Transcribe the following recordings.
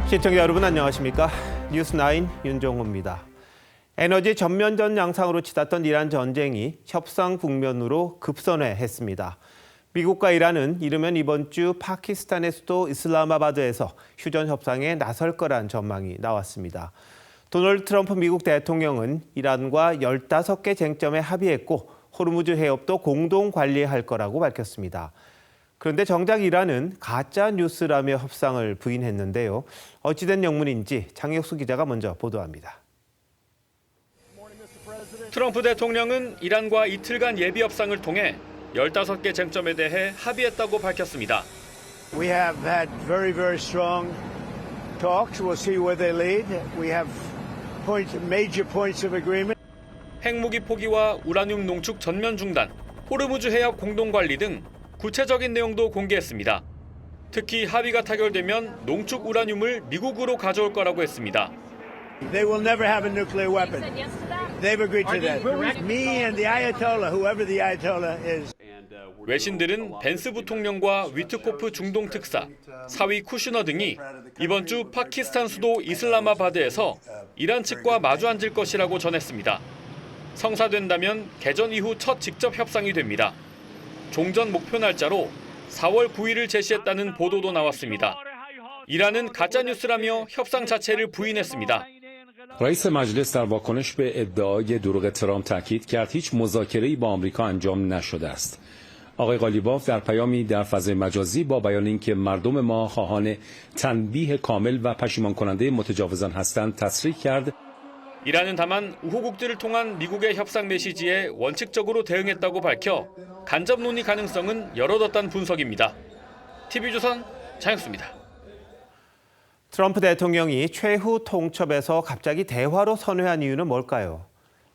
시청자 여러분 안녕하십니까? 뉴스9 윤종호입니다. 에너지 전면전 양상으로 치닫던 이란 전쟁이 협상 국면으로 급선회했습니다. 미국과 이란은 이르면 이번 주 파키스탄의 수도 이슬라마바드에서 휴전 협상에 나설 거란 전망이 나왔습니다. 도널드 트럼프 미국 대통령은 이란과 15개 쟁점에 합의했고 호르무즈 해협도 공동 관리할 거라고 밝혔습니다. 그런데 정작 이란은 가짜 뉴스라며 협상을 부인했는데요. 어찌된 영문인지 장혁수 기자가 먼저 보도합니다. 트럼프 대통령은 이란과 이틀간 예비 협상을 통해 15개 쟁점에 대해 합의했다고 밝혔습니다. We have had very strong talks. We'll see where they lead. We have major points of agreement. 핵무기 포기와 우라늄 농축 전면 중단, 호르무즈 해협 공동 관리 등 구체적인 내용도 공개했습니다. 특히 합의가 타결되면 농축 우라늄을 미국으로 가져올 거라고 했습니다. They will never have a nuclear weapon. They've agreed to that. Me and the Ayatollah, whoever the Ayatollah is. 외신들은 벤스 부통령과 위트코프 중동 특사, 사위 쿠슈너 등이 이번 주 파키스탄 수도 이슬라마바드에서 이란 측과 마주 앉을 것이라고 전했습니다. 성사된다면 개전 이후 첫 직접 협상이 됩니다. 종전 목표 날짜로 4월 9일을 제시했다는 보도도 나왔습니다. 이란은 가짜뉴스라며 협상 자체를 부인했습니다. رئیس مجلس در واکنش به ادعای دروغ ترامپ تاکید کرد هیچ مذاکره‌ای با آمریکا انجام نشده است. آقای قالیباف در پیامی در فضای مجازی با بیان اینکه مردم ما خواهان تنبیه کامل و پشیمان کننده متجاوزان هستند تصریح کرد. 이란은 다만 우호국들을 통한 미국의 협상 메시지에 원칙적으로 대응했다고 밝혀 간접 논의 가능성은 열어뒀다는 분석입니다. TV조선 장혁수입니다. 트럼프 대통령이 최후 통첩에서 갑자기 대화로 선회한 이유는 뭘까요?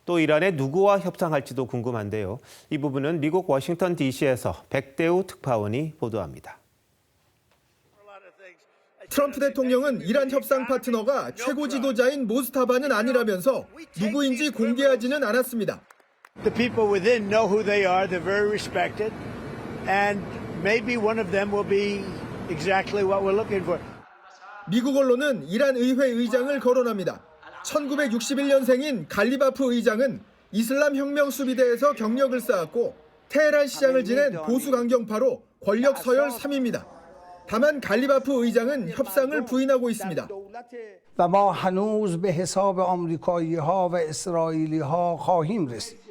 또 이란의 누구와 협상할지도 궁금한데요. 이 부분은 미국 워싱턴 DC에서 백대우 특파원이 보도합니다. 트럼프 대통령은 이란 협상 파트너가 최고 지도자인 모스타바는 아니라면서 누구인지 공개하지는 않았습니다. The people within know who they are. They're very respected. And maybe one of them will be exactly what we're looking for. 미국 언론은 이란 의회 의장을 거론합니다. 1961년생인 갈리바프 의장은 이슬람 혁명 수비대에서 경력을 쌓았고 테헤란 시장을 지낸 보수 강경파로 권력 서열 3위입니다. 다만 갈리바프 의장은 협상을 부인하고 있습니다. و ما هنوز به حساب آمریکایی‌ها و اسرائیلی‌ها خواهیم رسید.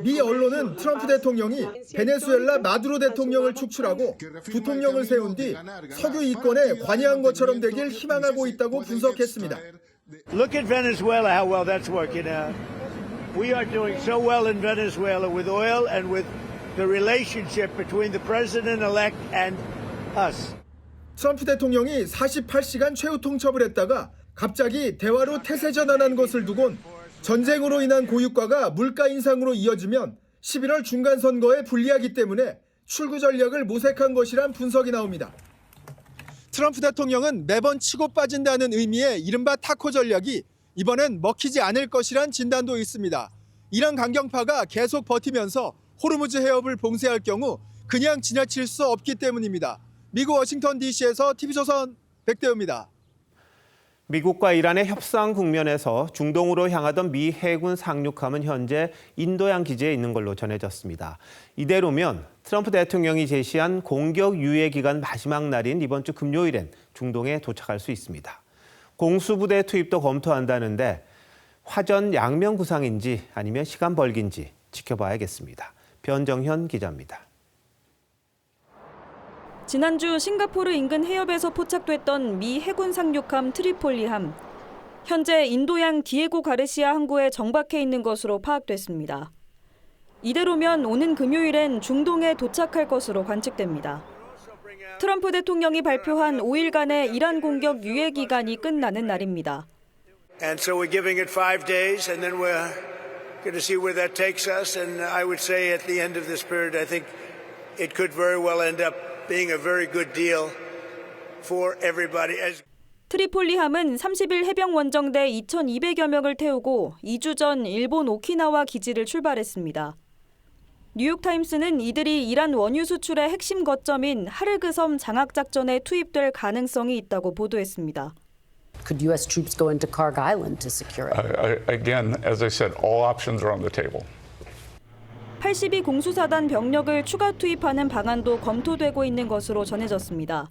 미 언론은 트럼프 대통령이 베네수엘라 마두로 대통령을 축출하고 부통령을 세운 뒤 석유 이권에 관여한 것처럼 되길 희망하고 있다고 분석했습니다. Look at Venezuela, how well that's working out. We are doing so well in Venezuela with oil and with the relationship between the president-elect and us. 트럼프 대통령이 48시간 최후 통첩을 했다가 갑자기 대화로 태세 전환한 것을 두곤 전쟁으로 인한 고유가가 물가 인상으로 이어지면 11월 중간 선거에 불리하기 때문에 출구 전략을 모색한 것이란 분석이 나옵니다. 트럼프 대통령은 매번 치고 빠진다는 의미의 이른바 타코 전략이 이번엔 먹히지 않을 것이란 진단도 있습니다. 이란 강경파가 계속 버티면서 호르무즈 해협을 봉쇄할 경우 그냥 지나칠 수 없기 때문입니다. 미국 워싱턴 DC에서 TV조선 백대우입니다. 미국과 이란의 협상 국면에서 중동으로 향하던 미 해군 상륙함은 현재 인도양 기지에 있는 걸로 전해졌습니다. 이대로면 트럼프 대통령이 제시한 공격 유예 기간 마지막 날인 이번 주 금요일엔 중동에 도착할 수 있습니다. 공수부대 투입도 검토한다는데 화전 양면 구상인지 아니면 시간 벌기인지 지켜봐야겠습니다. 변정현 기자입니다. 지난주 싱가포르 인근 해협에서 포착됐던 미 해군 상륙함 트리폴리함. 현재 인도양 디에고 가르시아 항구에 정박해 있는 것으로 파악됐습니다. 이대로면 오는 금요일엔 중동에 도착할 것으로 관측됩니다. 트럼프 대통령이 발표한 5일간의 이란 공격 유예 기간이 끝나는 날입니다. And so we're giving it 5 days and then we're going to see where that takes us. And I would say at the end of this period, I think it could very well end up being a very good deal for everybody. 트리폴리함은 30일 해병 원정대 2,200여 명을 태우고 2주 전 일본 오키나와 기지를 출발했습니다. 뉴욕타임스는 이들이 이란 원유 수출의 핵심 거점인 하르그 섬 장악작전에 투입될 가능성이 있다고 보도했습니다. Could U.S. troops go into Kharg Island to secure it? Again, as I said, all options are on the table. 82 공수사단 병력을 추가 투입하는 방안도 검토되고 있는 것으로 전해졌습니다.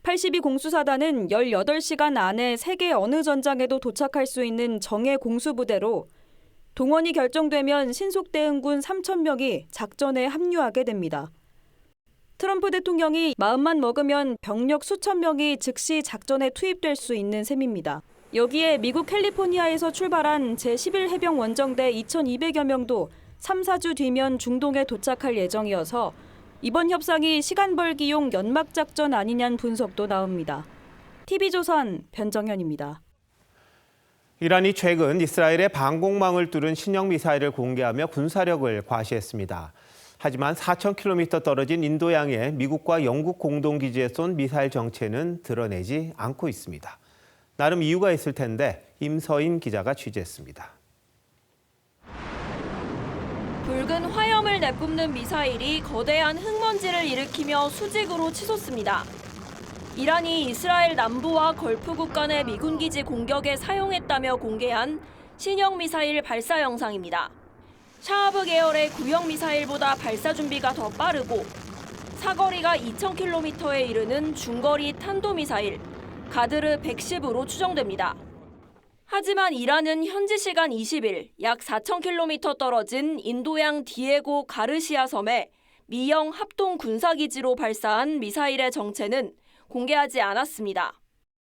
82 공수사단은 18시간 안에 세계 어느 전장에도 도착할 수 있는 정예 공수부대로 동원이 결정되면 신속대응군 3,000명이 작전에 합류하게 됩니다. 트럼프 대통령이 마음만 먹으면 병력 수천 명이 즉시 작전에 투입될 수 있는 셈입니다. 여기에 미국 캘리포니아에서 출발한 제11해병 원정대 2,200여 명도 3, 4주 뒤면 중동에 도착할 예정이어서 이번 협상이 시간 벌기용 연막작전 아니냐는 분석도 나옵니다. TV조선 변정현입니다. 이란이 최근 이스라엘의 방공망을 뚫은 신형 미사일을 공개하며 군사력을 과시했습니다. 하지만 4,000km 떨어진 인도양의 미국과 영국 공동기지에 쏜 미사일 정체는 드러내지 않고 있습니다. 나름 이유가 있을 텐데 임서인 기자가 취재했습니다. 붉은 화염을 내뿜는 미사일이 거대한 흙먼지를 일으키며 수직으로 치솟습니다. 이란이 이스라엘 남부와 걸프국 간의 미군 기지 공격에 사용했다며 공개한 신형 미사일 발사 영상입니다. 샤하브 계열의 구형 미사일보다 발사 준비가 더 빠르고 사거리가 2,000km에 이르는 중거리 탄도미사일 가드르 110으로 추정됩니다. 하지만 이란은 현지 시간 20일 약 4,000km 떨어진 인도양 디에고 가르시아 섬에 미영 합동 군사기지로 발사한 미사일의 정체는 공개하지 않았습니다.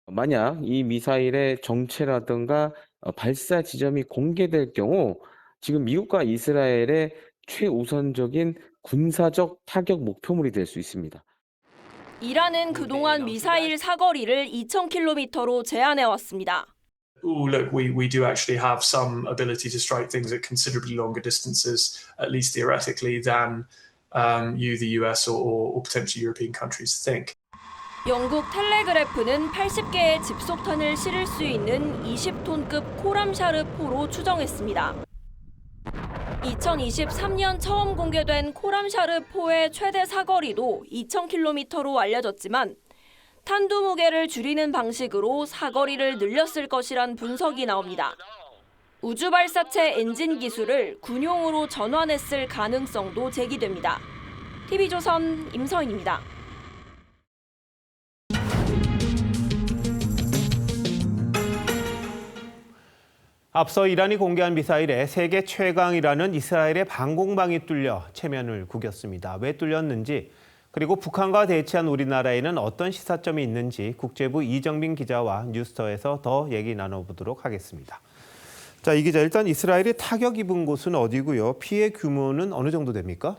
만약 이 미사일의 정체라든가 발사 지점이 공개될 경우 지금 미국과 이스라엘의 최우선적인 군사적 타격 목표물이 될 수 있습니다. 이란은 그동안 미사일 사거리를 2,000km로 제한해왔습니다. Look, we do actually have some ability to strike things at considerably longer distances, at least theoretically, than the US or potentially European countries think. 영국 텔레그래프는 80개의 집속탄을 실을 수 있는 20톤급 코람샤르포로 추정했습니다. 2023년 처음 공개된 코람샤르포의 최대 사거리도 2,000km로 알려졌지만 탄두 무게를 줄이는 방식으로 사거리를 늘렸을 것이란 분석이 나옵니다. 우주 발사체 엔진 기술을 군용으로 전환했을 가능성도 제기됩니다. TV조선 임서인입니다. 앞서 이란이 공개한 미사일에 세계 최강이라는 이스라엘의 방공망이 뚫려 체면을 구겼습니다. 왜 뚫렸는지, 그리고 북한과 대치한 우리나라에는 어떤 시사점이 있는지 국제부 이정민 기자와 뉴스터에서 더 얘기 나눠보도록 하겠습니다. 자, 이 기자, 일단 이스라엘이 타격 입은 곳은 어디고요? 피해 규모는 어느 정도 됩니까?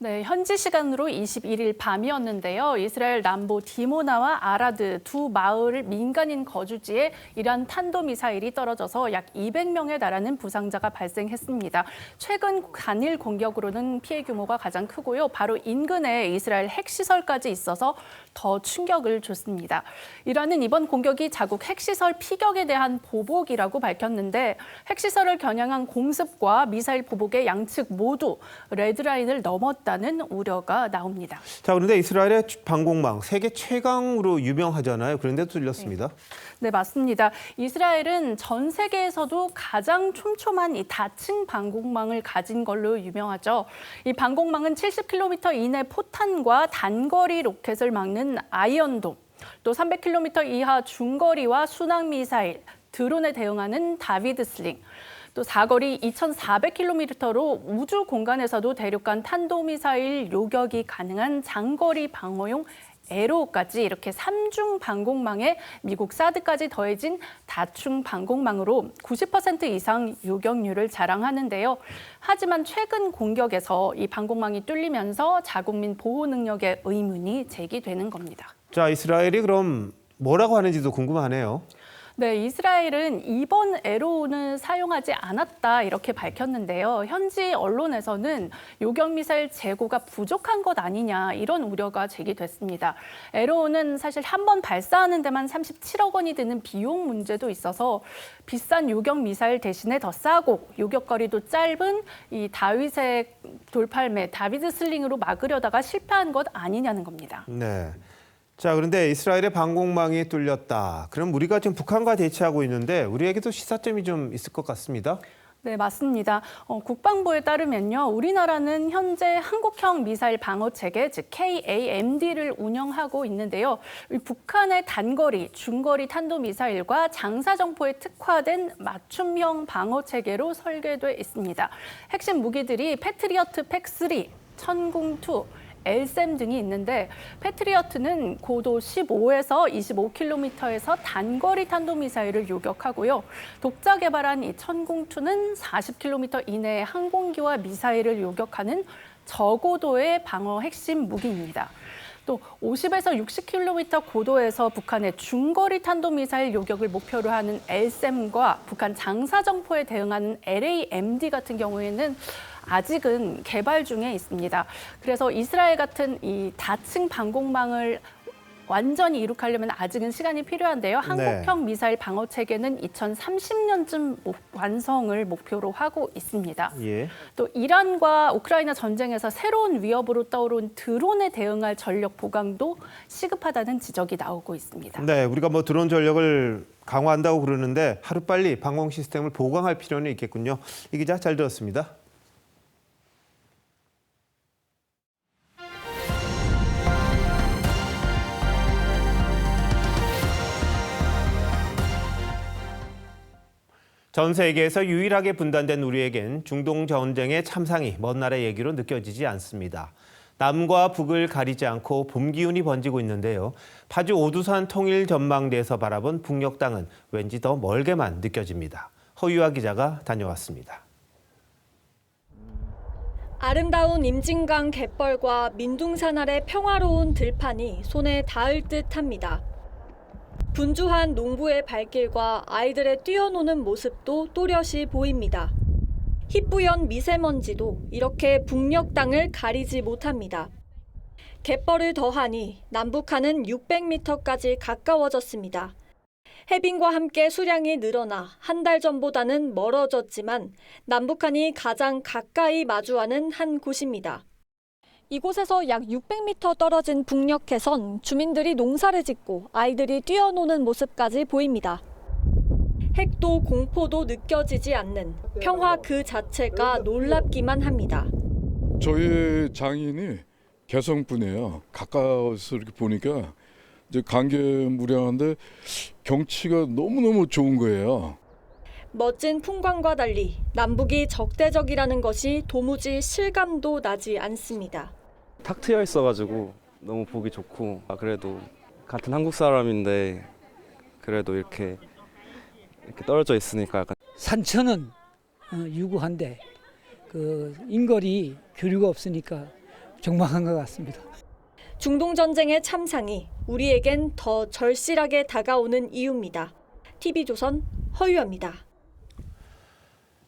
네, 현지 시간으로 21일 밤이었는데요. 이스라엘 남부 디모나와 아라드 두 마을 민간인 거주지에 이란 탄도미사일이 떨어져서 약 200명에 달하는 부상자가 발생했습니다. 최근 단일 공격으로는 피해 규모가 가장 크고요. 바로 인근에 이스라엘 핵시설까지 있어서 더 충격을 줬습니다. 이란은 이번 공격이 자국 핵시설 피격에 대한 보복이라고 밝혔는데 핵시설을 겨냥한 공습과 미사일 보복의 양측 모두 레드라인을 넘었다는 우려가 나옵니다. 자, 그런데 이스라엘의 방공망 세계 최강으로 유명하잖아요. 그런데도 뚫렸습니다. 네, 맞습니다. 이스라엘은 전 세계에서도 가장 촘촘한 이 다층 방공망을 가진 걸로 유명하죠. 이 방공망은 70km 이내 포탄과 단거리 로켓을 막는 아이언돔, 또 300km 이하 중거리와 순항미사일, 드론에 대응하는 다비드 슬링, 또 사거리 2,400km로 우주 공간에서도 대륙간 탄도미사일 요격이 가능한 장거리 방어용 에로까지 이렇게 3중 방공망에 미국 사드까지 더해진 다중 방공망으로 90% 이상 요격률을 자랑하는데요. 하지만 최근 공격에서 이 방공망이 뚫리면서 자국민 보호 능력의 의문이 제기되는 겁니다. 자, 이스라엘이 그럼 뭐라고 하는지도 궁금하네요. 네, 이스라엘은 이번 에로우는 사용하지 않았다 이렇게 밝혔는데요. 현지 언론에서는 요격미사일 재고가 부족한 것 아니냐 이런 우려가 제기됐습니다. 에로우는 사실 한 번 발사하는 데만 37억 원이 드는 비용 문제도 있어서 비싼 요격미사일 대신에 더 싸고 요격거리도 짧은 이 다윗의 돌팔매 다비드 슬링으로 막으려다가 실패한 것 아니냐는 겁니다. 네. 자, 그런데 이스라엘의 방공망이 뚫렸다. 그럼 우리가 지금 북한과 대치하고 있는데 우리에게도 시사점이 좀 있을 것 같습니다. 네, 맞습니다. 국방부에 따르면요, 우리나라는 현재 한국형 미사일 방어 체계, 즉 KAMD를 운영하고 있는데요. 북한의 단거리, 중거리 탄도미사일과 장사정포에 특화된 맞춤형 방어 체계로 설계돼 있습니다. 핵심 무기들이 패트리어트 팩3, 천궁2, LSAM 등이 있는데 패트리어트는 고도 15에서 25km에서 단거리 탄도미사일을 요격하고요. 독자 개발한 이 천궁2는 40km 이내의 항공기와 미사일을 요격하는 저고도의 방어 핵심 무기입니다. 또 50에서 60km 고도에서 북한의 중거리 탄도미사일 요격을 목표로 하는 LSAM과 북한 장사정포에 대응하는 LAMD 같은 경우에는 아직은 개발 중에 있습니다. 그래서 이스라엘 같은 이 다층 방공망을 완전히 이룩하려면 아직은 시간이 필요한데요. 한국형 미사일 방어 체계는 2030년쯤 완성을 목표로 하고 있습니다. 예. 또 이란과 우크라이나 전쟁에서 새로운 위협으로 떠오른 드론에 대응할 전력 보강도 시급하다는 지적이 나오고 있습니다. 네, 우리가 뭐 드론 전력을 강화한다고 그러는데 하루빨리 방공 시스템을 보강할 필요는 있겠군요. 이 기자 잘 들었습니다. 전 세계에서 유일하게 분단된 우리에겐 중동 전쟁의 참상이 먼 나라 얘기로 느껴지지 않습니다. 남과 북을 가리지 않고 봄 기운이 번지고 있는데요. 파주 오두산 통일 전망대에서 바라본 북녘 땅은 왠지 더 멀게만 느껴집니다. 허유아 기자가 다녀왔습니다. 아름다운 임진강 갯벌과 민둥산 아래 평화로운 들판이 손에 닿을 듯합니다. 분주한 농부의 발길과 아이들의 뛰어노는 모습도 또렷이 보입니다. 희뿌연 미세먼지도 이렇게 북녘 땅을 가리지 못합니다. 갯벌을 더하니 남북한은 600m까지 가까워졌습니다. 해빙과 함께 수량이 늘어나 한 달 전보다는 멀어졌지만 남북한이 가장 가까이 마주하는 한 곳입니다. 이곳에서 약 600m 떨어진 북녘에선 주민들이 농사를 짓고 아이들이 뛰어노는 모습까지 보입니다. 핵도 공포도 느껴지지 않는 평화 그 자체가 놀랍기만 합니다. 저희 장인이 개성분이에요. 가까워서 이렇게 보니까 이제 감개무량한데 경치가 너무너무 좋은 거예요. 멋진 풍광과 달리 남북이 적대적이라는 것이 도무지 실감도 나지 않습니다. 탁 트여 있어가지고 너무 보기 좋고 그래도 같은 한국 사람인데 그래도 이렇게 떨어져 있으니까 약간 산천은 유구한데 그 인거리 교류가 없으니까 적막한 것 같습니다. 중동 전쟁의 참상이 우리에겐 더 절실하게 다가오는 이유입니다. TV조선 허유아입니다.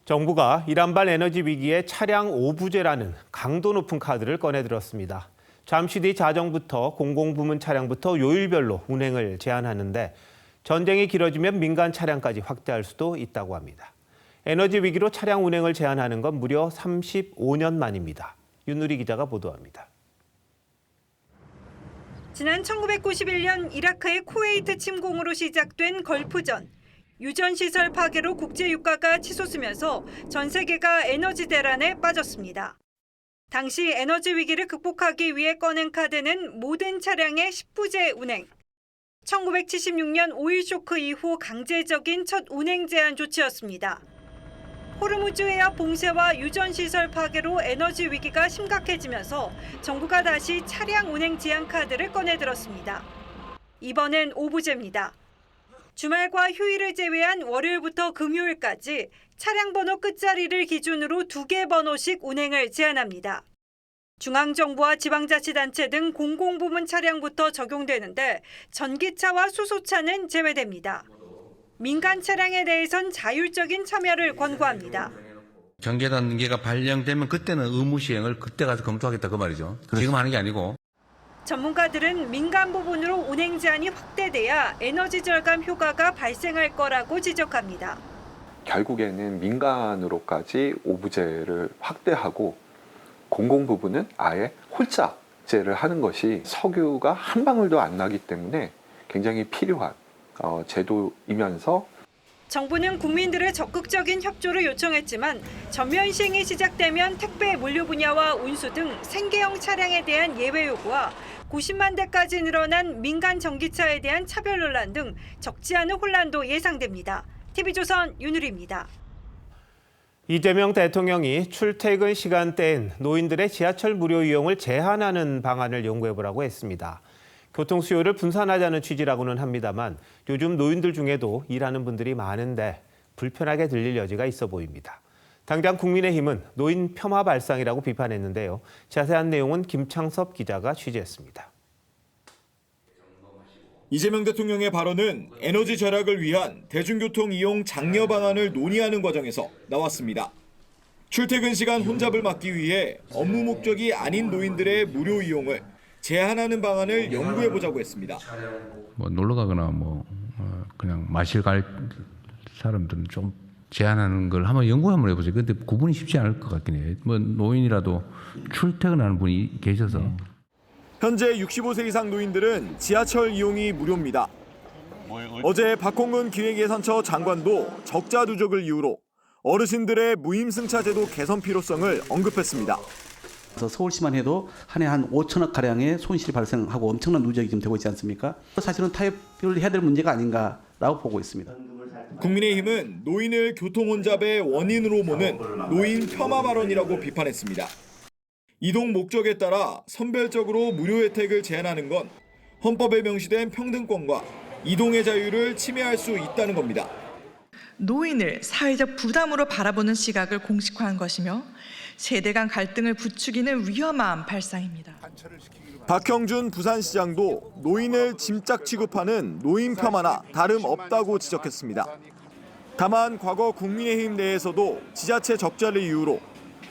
정부가 이란발 에너지 위기에 차량 오부제라는 강도 높은 카드를 꺼내들었습니다. 잠시 뒤 자정부터 공공부문 차량부터 요일별로 운행을 제한하는데 전쟁이 길어지면 민간 차량까지 확대할 수도 있다고 합니다. 에너지 위기로 차량 운행을 제한하는 건 무려 35년 만입니다. 윤누리 기자가 보도합니다. 지난 1991년 이라크의 쿠웨이트 침공으로 시작된 걸프전. 유전시설 파괴로 국제유가가 치솟으면서 전 세계가 에너지 대란에 빠졌습니다. 당시 에너지 위기를 극복하기 위해 꺼낸 카드는 모든 차량의 10부제 운행. 1976년 오일 쇼크 이후 강제적인 첫 운행 제한 조치였습니다. 호르무즈 해협 봉쇄와 유전시설 파괴로 에너지 위기가 심각해지면서 정부가 다시 차량 운행 제한 카드를 꺼내들었습니다. 이번엔 오부제입니다. 주말과 휴일을 제외한 월요일부터 금요일까지 차량 번호 끝자리를 기준으로 2개 번호씩 운행을 제한합니다. 중앙정부와 지방자치단체 등 공공부문 차량부터 적용되는데 전기차와 수소차는 제외됩니다. 민간 차량에 대해선 자율적인 참여를 권고합니다. 경계 단계가 발령되면 그때는 의무 시행을 그때 가서 검토하겠다 그 말이죠. 지금 하는 게 아니고. 전문가들은 민간 부분으로 운행 제한이 확대돼야 에너지 절감 효과가 발생할 거라고 지적합니다. 결국에는 민간으로까지 오부제를 확대하고 공공 부분은 아예 홀짝 억제를 하는 것이 석유가 한 방울도 안 나기 때문에 굉장히 필요한 제도이면서 정부는 국민들의 적극적인 협조를 요청했지만 전면 시행이 시작되면 택배 물류 분야와 운수 등 생계형 차량에 대한 예외 요구와 90만 대까지 늘어난 민간 전기차에 대한 차별 논란 등 적지 않은 혼란도 예상됩니다. TV조선 윤유리입니다. 이재명 대통령이 출퇴근 시간대엔 노인들의 지하철 무료 이용을 제한하는 방안을 연구해보라고 했습니다. 교통 수요를 분산하자는 취지라고는 합니다만 요즘 노인들 중에도 일하는 분들이 많은데 불편하게 들릴 여지가 있어 보입니다. 당장 국민의힘은 노인 폄하 발상이라고 비판했는데요. 자세한 내용은 김창섭 기자가 취재했습니다. 이재명 대통령의 발언은 에너지 절약을 위한 대중교통 이용 장려 방안을 논의하는 과정에서 나왔습니다. 출퇴근 시간 혼잡을 막기 위해 업무 목적이 아닌 노인들의 무료 이용을 제한하는 방안을 연구해보자고 했습니다. 뭐 놀러 가거나 그냥 마실 갈 사람들은 좀 제한하는 걸 한번 연구 한번 해보세요. 근데 구분이 쉽지 않을 것 같긴 해요. 뭐 노인이라도 출퇴근하는 분이 계셔서. 현재 65세 이상 노인들은 지하철 이용이 무료입니다. 어제 박홍근 기획예산처 장관도 적자 누적을 이유로 어르신들의 무임승차 제도 개선 필요성을 언급했습니다. 서울시만 해도 한 해 한 5천억 가량의 손실이 발생하고 엄청난 누적이 지금 되고 있지 않습니까? 사실은 타협을 해야 될 문제가 아닌가라고 보고 있습니다. 국민의힘은 노인을 교통 혼잡의 원인으로 모는 노인 폄하 발언이라고 비판했습니다. 이동 목적에 따라 선별적으로 무료 혜택을 제한하는 건 헌법에 명시된 평등권과 이동의 자유를 침해할 수 있다는 겁니다. 노인을 사회적 부담으로 바라보는 시각을 공식화한 것이며 세대 간 갈등을 부추기는 위험한 발상입니다. 박형준 부산시장도 노인을 짐짝 취급하는 노인 폄하나 다름없다고 지적했습니다. 다만 과거 국민의힘 내에서도 지자체 적자를 이유로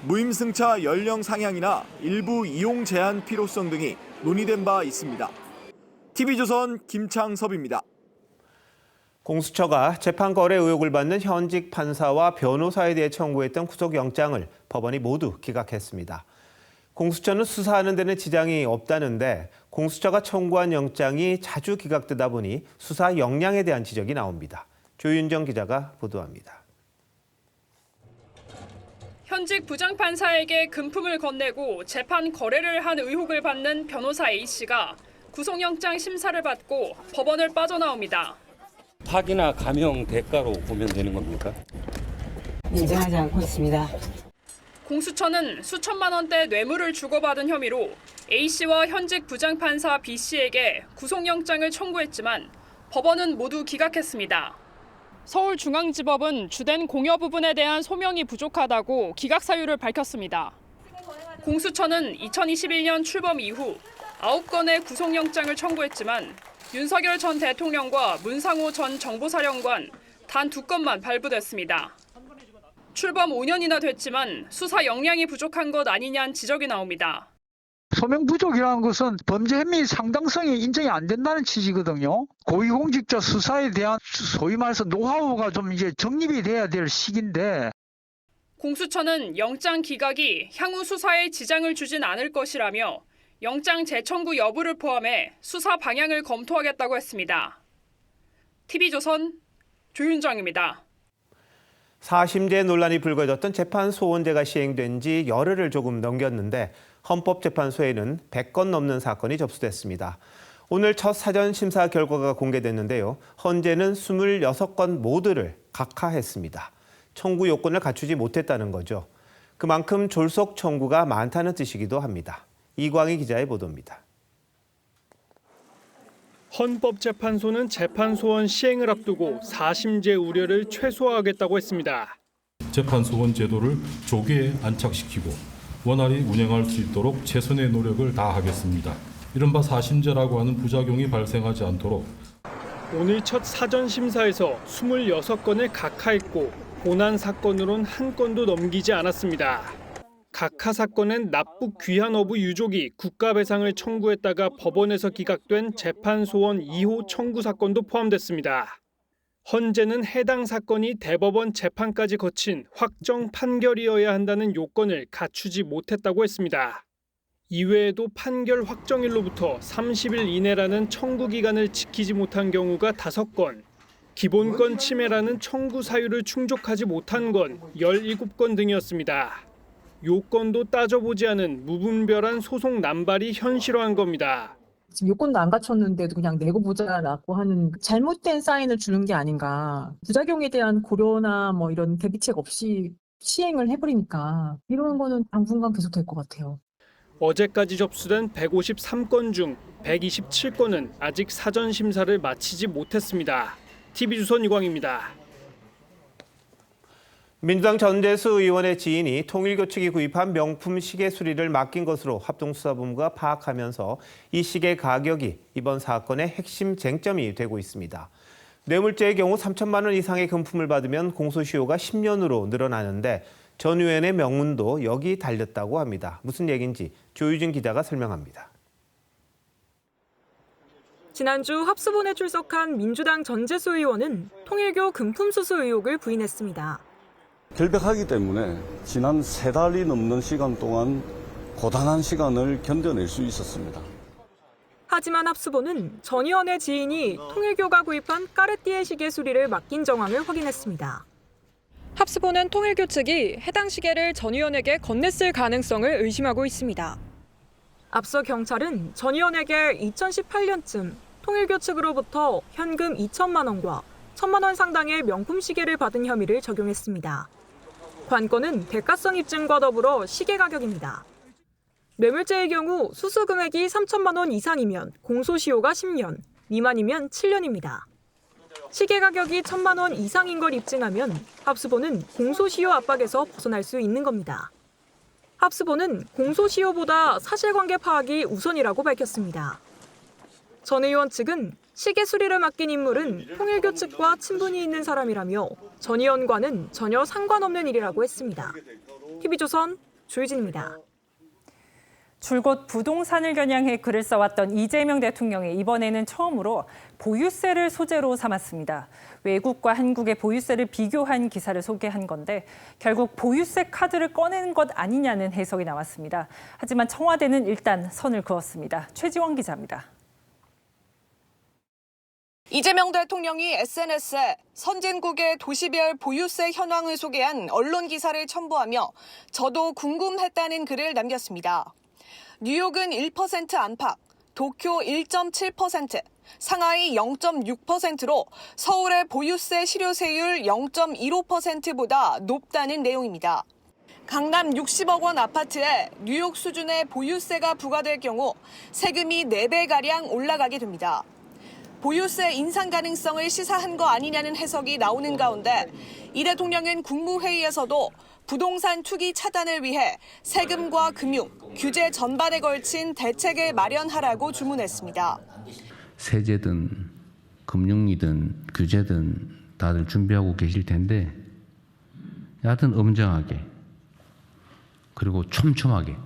무임승차 연령 상향이나 일부 이용 제한 필요성 등이 논의된 바 있습니다. TV조선 김창섭입니다. 공수처가 재판 거래 의혹을 받는 현직 판사와 변호사에 대해 청구했던 구속영장을 법원이 모두 기각했습니다. 공수처는 수사하는 데는 지장이 없다는데 공수처가 청구한 영장이 자주 기각되다 보니 수사 역량에 대한 지적이 나옵니다. 조윤정 기자가 보도합니다. 현직 부장판사에게 금품을 건네고 재판 거래를 한 의혹을 받는 변호사 A씨가 구속영장 심사를 받고 법원을 빠져나옵니다. 파기나 감형 대가로 보면 되는 겁니까? 인정하지 않고 있습니다. 공수처는 수천만 원대 뇌물을 주고받은 혐의로 A씨와 현직 부장판사 B씨에게 구속영장을 청구했지만 법원은 모두 기각했습니다. 서울중앙지법은 주된 공여 부분에 대한 소명이 부족하다고 기각 사유를 밝혔습니다. 공수처는 2021년 출범 이후 9건의 구속영장을 청구했지만 윤석열 전 대통령과 문상호 전 정보사령관 단 2건만 발부됐습니다. 출범 5년이나 됐지만 수사 역량이 부족한 것 아니냐는 지적이 나옵니다. 소명 부족이라는 것은 범죄 혐의 상당성이 인정이 안 된다는 취지거든요. 고위공직자 수사에 대한 소위 말해서 노하우가 좀 이제 정립이 돼야 될 시기인데. 공수처는 영장 기각이 향후 수사에 지장을 주진 않을 것이라며 영장 재청구 여부를 포함해 수사 방향을 검토하겠다고 했습니다. TV조선 조윤정입니다. 사심제 논란이 불거졌던 재판 소원제가 시행된 지 열흘을 조금 넘겼는데 헌법재판소에는 100건 넘는 사건이 접수됐습니다. 오늘 첫 사전 심사 결과가 공개됐는데요. 헌재는 26건 모두를 각하했습니다. 청구 요건을 갖추지 못했다는 거죠. 그만큼 졸속 청구가 많다는 뜻이기도 합니다. 이광희 기자의 보도입니다. 헌법재판소는 재판 소원 시행을 앞두고 사심제 우려를 최소화하겠다고 했습니다. 재판 소원 제도를 조기에 안착시키고 원활히 운영할 수 있도록 최선의 노력을 다하겠습니다. 이른바 사심제라고 하는 부작용이 발생하지 않도록. 오늘 첫 사전 심사에서 26건을 각하했고 본안 사건으론 한 건도 넘기지 않았습니다. 각하 사건은 납북 귀환 어부 유족이 국가배상을 청구했다가 법원에서 기각된 재판 소원 2호 청구 사건도 포함됐습니다. 헌재는 해당 사건이 대법원 재판까지 거친 확정 판결이어야 한다는 요건을 갖추지 못했다고 했습니다. 이외에도 판결 확정일로부터 30일 이내라는 청구 기간을 지키지 못한 경우가 5건, 기본권 침해라는 청구 사유를 충족하지 못한 건 17건 등이었습니다. 요건도 따져보지 않은 무분별한 소송 남발이 현실화한 겁니다. 지금 요건도 안 갖췄는데도 그냥 내고 보자라고 하는 잘못된 사인을 주는 게 아닌가. 부작용에 대한 고려나 뭐 이런 대비책 없이 시행을 해버리니까 이런 거는 당분간 계속 될 것 같아요. 어제까지 접수된 153건 중 127건은 아직 사전 심사를 마치지 못했습니다. TV조선 유광입니다. 민주당 전재수 의원의 지인이 통일교 측이 구입한 명품 시계 수리를 맡긴 것으로 합동수사본부가 파악하면서 이 시계 가격이 이번 사건의 핵심 쟁점이 되고 있습니다. 뇌물죄의 경우 3천만 원 이상의 금품을 받으면 공소시효가 10년으로 늘어나는데 전 의원의 명운도 여기 달렸다고 합니다. 무슨 얘기인지 조유진 기자가 설명합니다. 지난주 합수본에 출석한 민주당 전재수 의원은 통일교 금품 수수 의혹을 부인했습니다. 결백하기 때문에 지난 3달이 넘는 시간 동안 고단한 시간을 견뎌낼 수 있었습니다. 하지만 합수본은 전 의원의 지인이 통일교가 구입한 까르띠에 시계 수리를 맡긴 정황을 확인했습니다. 합수본은 통일교 측이 해당 시계를 전 의원에게 건넸을 가능성을 의심하고 있습니다. 앞서 경찰은 전 의원에게 2018년쯤 통일교 측으로부터 현금 2천만 원과 1천만 원 상당의 명품 시계를 받은 혐의를 적용했습니다. 관건은 대가성 입증과 더불어 시계 가격입니다. 뇌물죄의 경우 수수 금액이 3천만 원 이상이면 공소시효가 10년, 미만이면 7년입니다. 시계 가격이 1천만 원 이상인 걸 입증하면 합수본은 공소시효 압박에서 벗어날 수 있는 겁니다. 합수본은 공소시효보다 사실관계 파악이 우선이라고 밝혔습니다. 전 의원 측은 시계 수리를 맡긴 인물은 통일교 측과 친분이 있는 사람이라며 전 의원과는 전혀 상관없는 일이라고 했습니다. TV조선 조유진입니다. 줄곧 부동산을 겨냥해 글을 써왔던 이재명 대통령이 이번에는 처음으로 보유세를 소재로 삼았습니다. 외국과 한국의 보유세를 비교한 기사를 소개한 건데 결국 보유세 카드를 꺼내는 것 아니냐는 해석이 나왔습니다. 하지만 청와대는 일단 선을 그었습니다. 최지원 기자입니다. 이재명 대통령이 SNS에 선진국의 도시별 보유세 현황을 소개한 언론 기사를 첨부하며 저도 궁금했다는 글을 남겼습니다. 뉴욕은 1% 안팎, 도쿄 1.7%, 상하이 0.6%로 서울의 보유세 실효세율 0.15%보다 높다는 내용입니다. 강남 60억 원 아파트에 뉴욕 수준의 보유세가 부과될 경우 세금이 4배가량 올라가게 됩니다. 보유세 인상 가능성을 시사한 거 아니냐는 해석이 나오는 가운데 이 대통령은 국무회의에서도 부동산 투기 차단을 위해 세금과 금융, 규제 전반에 걸친 대책을 마련하라고 주문했습니다. 세제든 금융이든 규제든 다들 준비하고 계실 텐데 여하튼 엄정하게 그리고 촘촘하게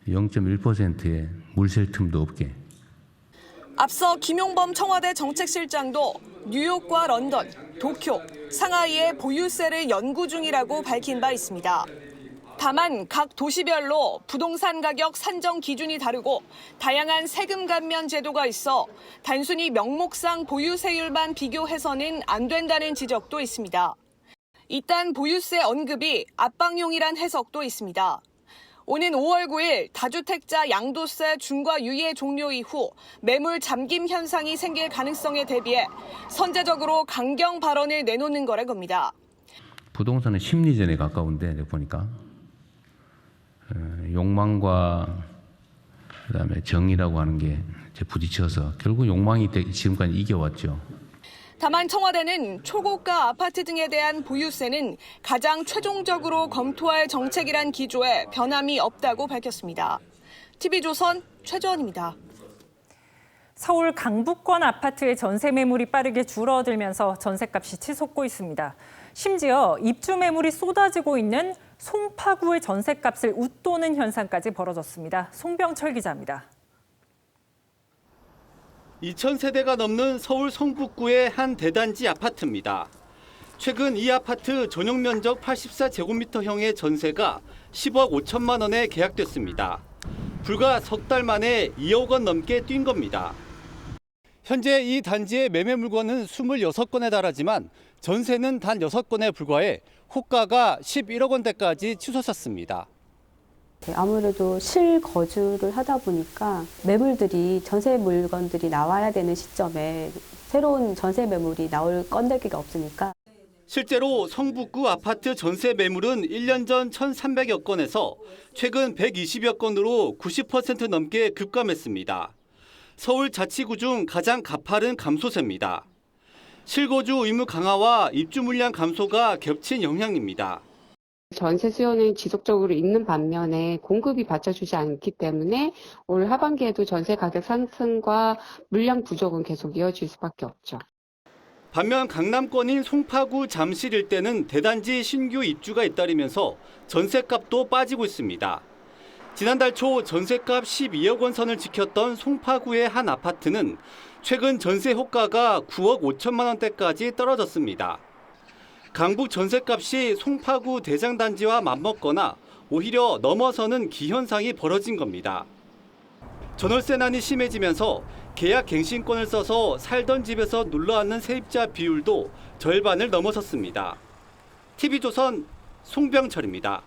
0.1%의 물샐 틈도 없게. 앞서 김용범 청와대 정책실장도 뉴욕과 런던, 도쿄, 상하이의 보유세를 연구 중이라고 밝힌 바 있습니다. 다만 각 도시별로 부동산 가격 산정 기준이 다르고 다양한 세금 감면 제도가 있어 단순히 명목상 보유세율만 비교해서는 안 된다는 지적도 있습니다. 이딴 보유세 언급이 압박용이란 해석도 있습니다. 오는 5월 9일 다주택자 양도세 중과 유예 종료 이후 매물 잠김 현상이 생길 가능성에 대비해 선제적으로 강경 발언을 내놓는 거란 겁니다. 부동산은 심리전에 가까운데 보니까 욕망과 그다음에 정의라고 하는 게 부딪혀서 결국 욕망이 지금까지 이겨왔죠. 다만 청와대는 초고가 아파트 등에 대한 보유세는 가장 최종적으로 검토할 정책이란 기조에 변함이 없다고 밝혔습니다. TV조선 최지원입니다. 서울 강북권 아파트의 전세 매물이 빠르게 줄어들면서 전세값이 치솟고 있습니다. 심지어 입주 매물이 쏟아지고 있는 송파구의 전세값을 웃도는 현상까지 벌어졌습니다. 송병철 기자입니다. 2,000세대가 넘는 서울 성북구의 한 대단지 아파트입니다. 최근 이 아파트 전용 면적 84제곱미터형의 전세가 10억 5천만 원에 계약됐습니다. 불과 석 달 만에 2억 원 넘게 뛴 겁니다. 현재 이 단지의 매매 물건은 26건에 달하지만 전세는 단 6건에 불과해 호가가 11억 원대까지 치솟았습니다. 아무래도 실거주를 하다 보니까 매물들이 전세 물건들이 나와야 되는 시점에 새로운 전세 매물이 나올 건데기가 없으니까. 실제로 성북구 아파트 전세 매물은 1년 전 1,300여 건에서 최근 120여 건으로 90% 넘게 급감했습니다. 서울 자치구 중 가장 가파른 감소세입니다. 실거주 의무 강화와 입주 물량 감소가 겹친 영향입니다. 전세 수요는 지속적으로 있는 반면에 공급이 받쳐주지 않기 때문에 올 하반기에도 전세 가격 상승과 물량 부족은 계속 이어질 수밖에 없죠. 반면 강남권인 송파구 잠실 일대는 대단지 신규 입주가 잇따르면서 전세값도 빠지고 있습니다. 지난달 초 전세값 12억 원 선을 지켰던 송파구의 한 아파트는 최근 전세 호가가 9억 5천만 원대까지 떨어졌습니다. 강북 전세값이 송파구 대장단지와 맞먹거나 오히려 넘어서는 기현상이 벌어진 겁니다. 전월세난이 심해지면서 계약 갱신권을 써서 살던 집에서 눌러앉는 세입자 비율도 절반을 넘어섰습니다. TV조선 송병철입니다.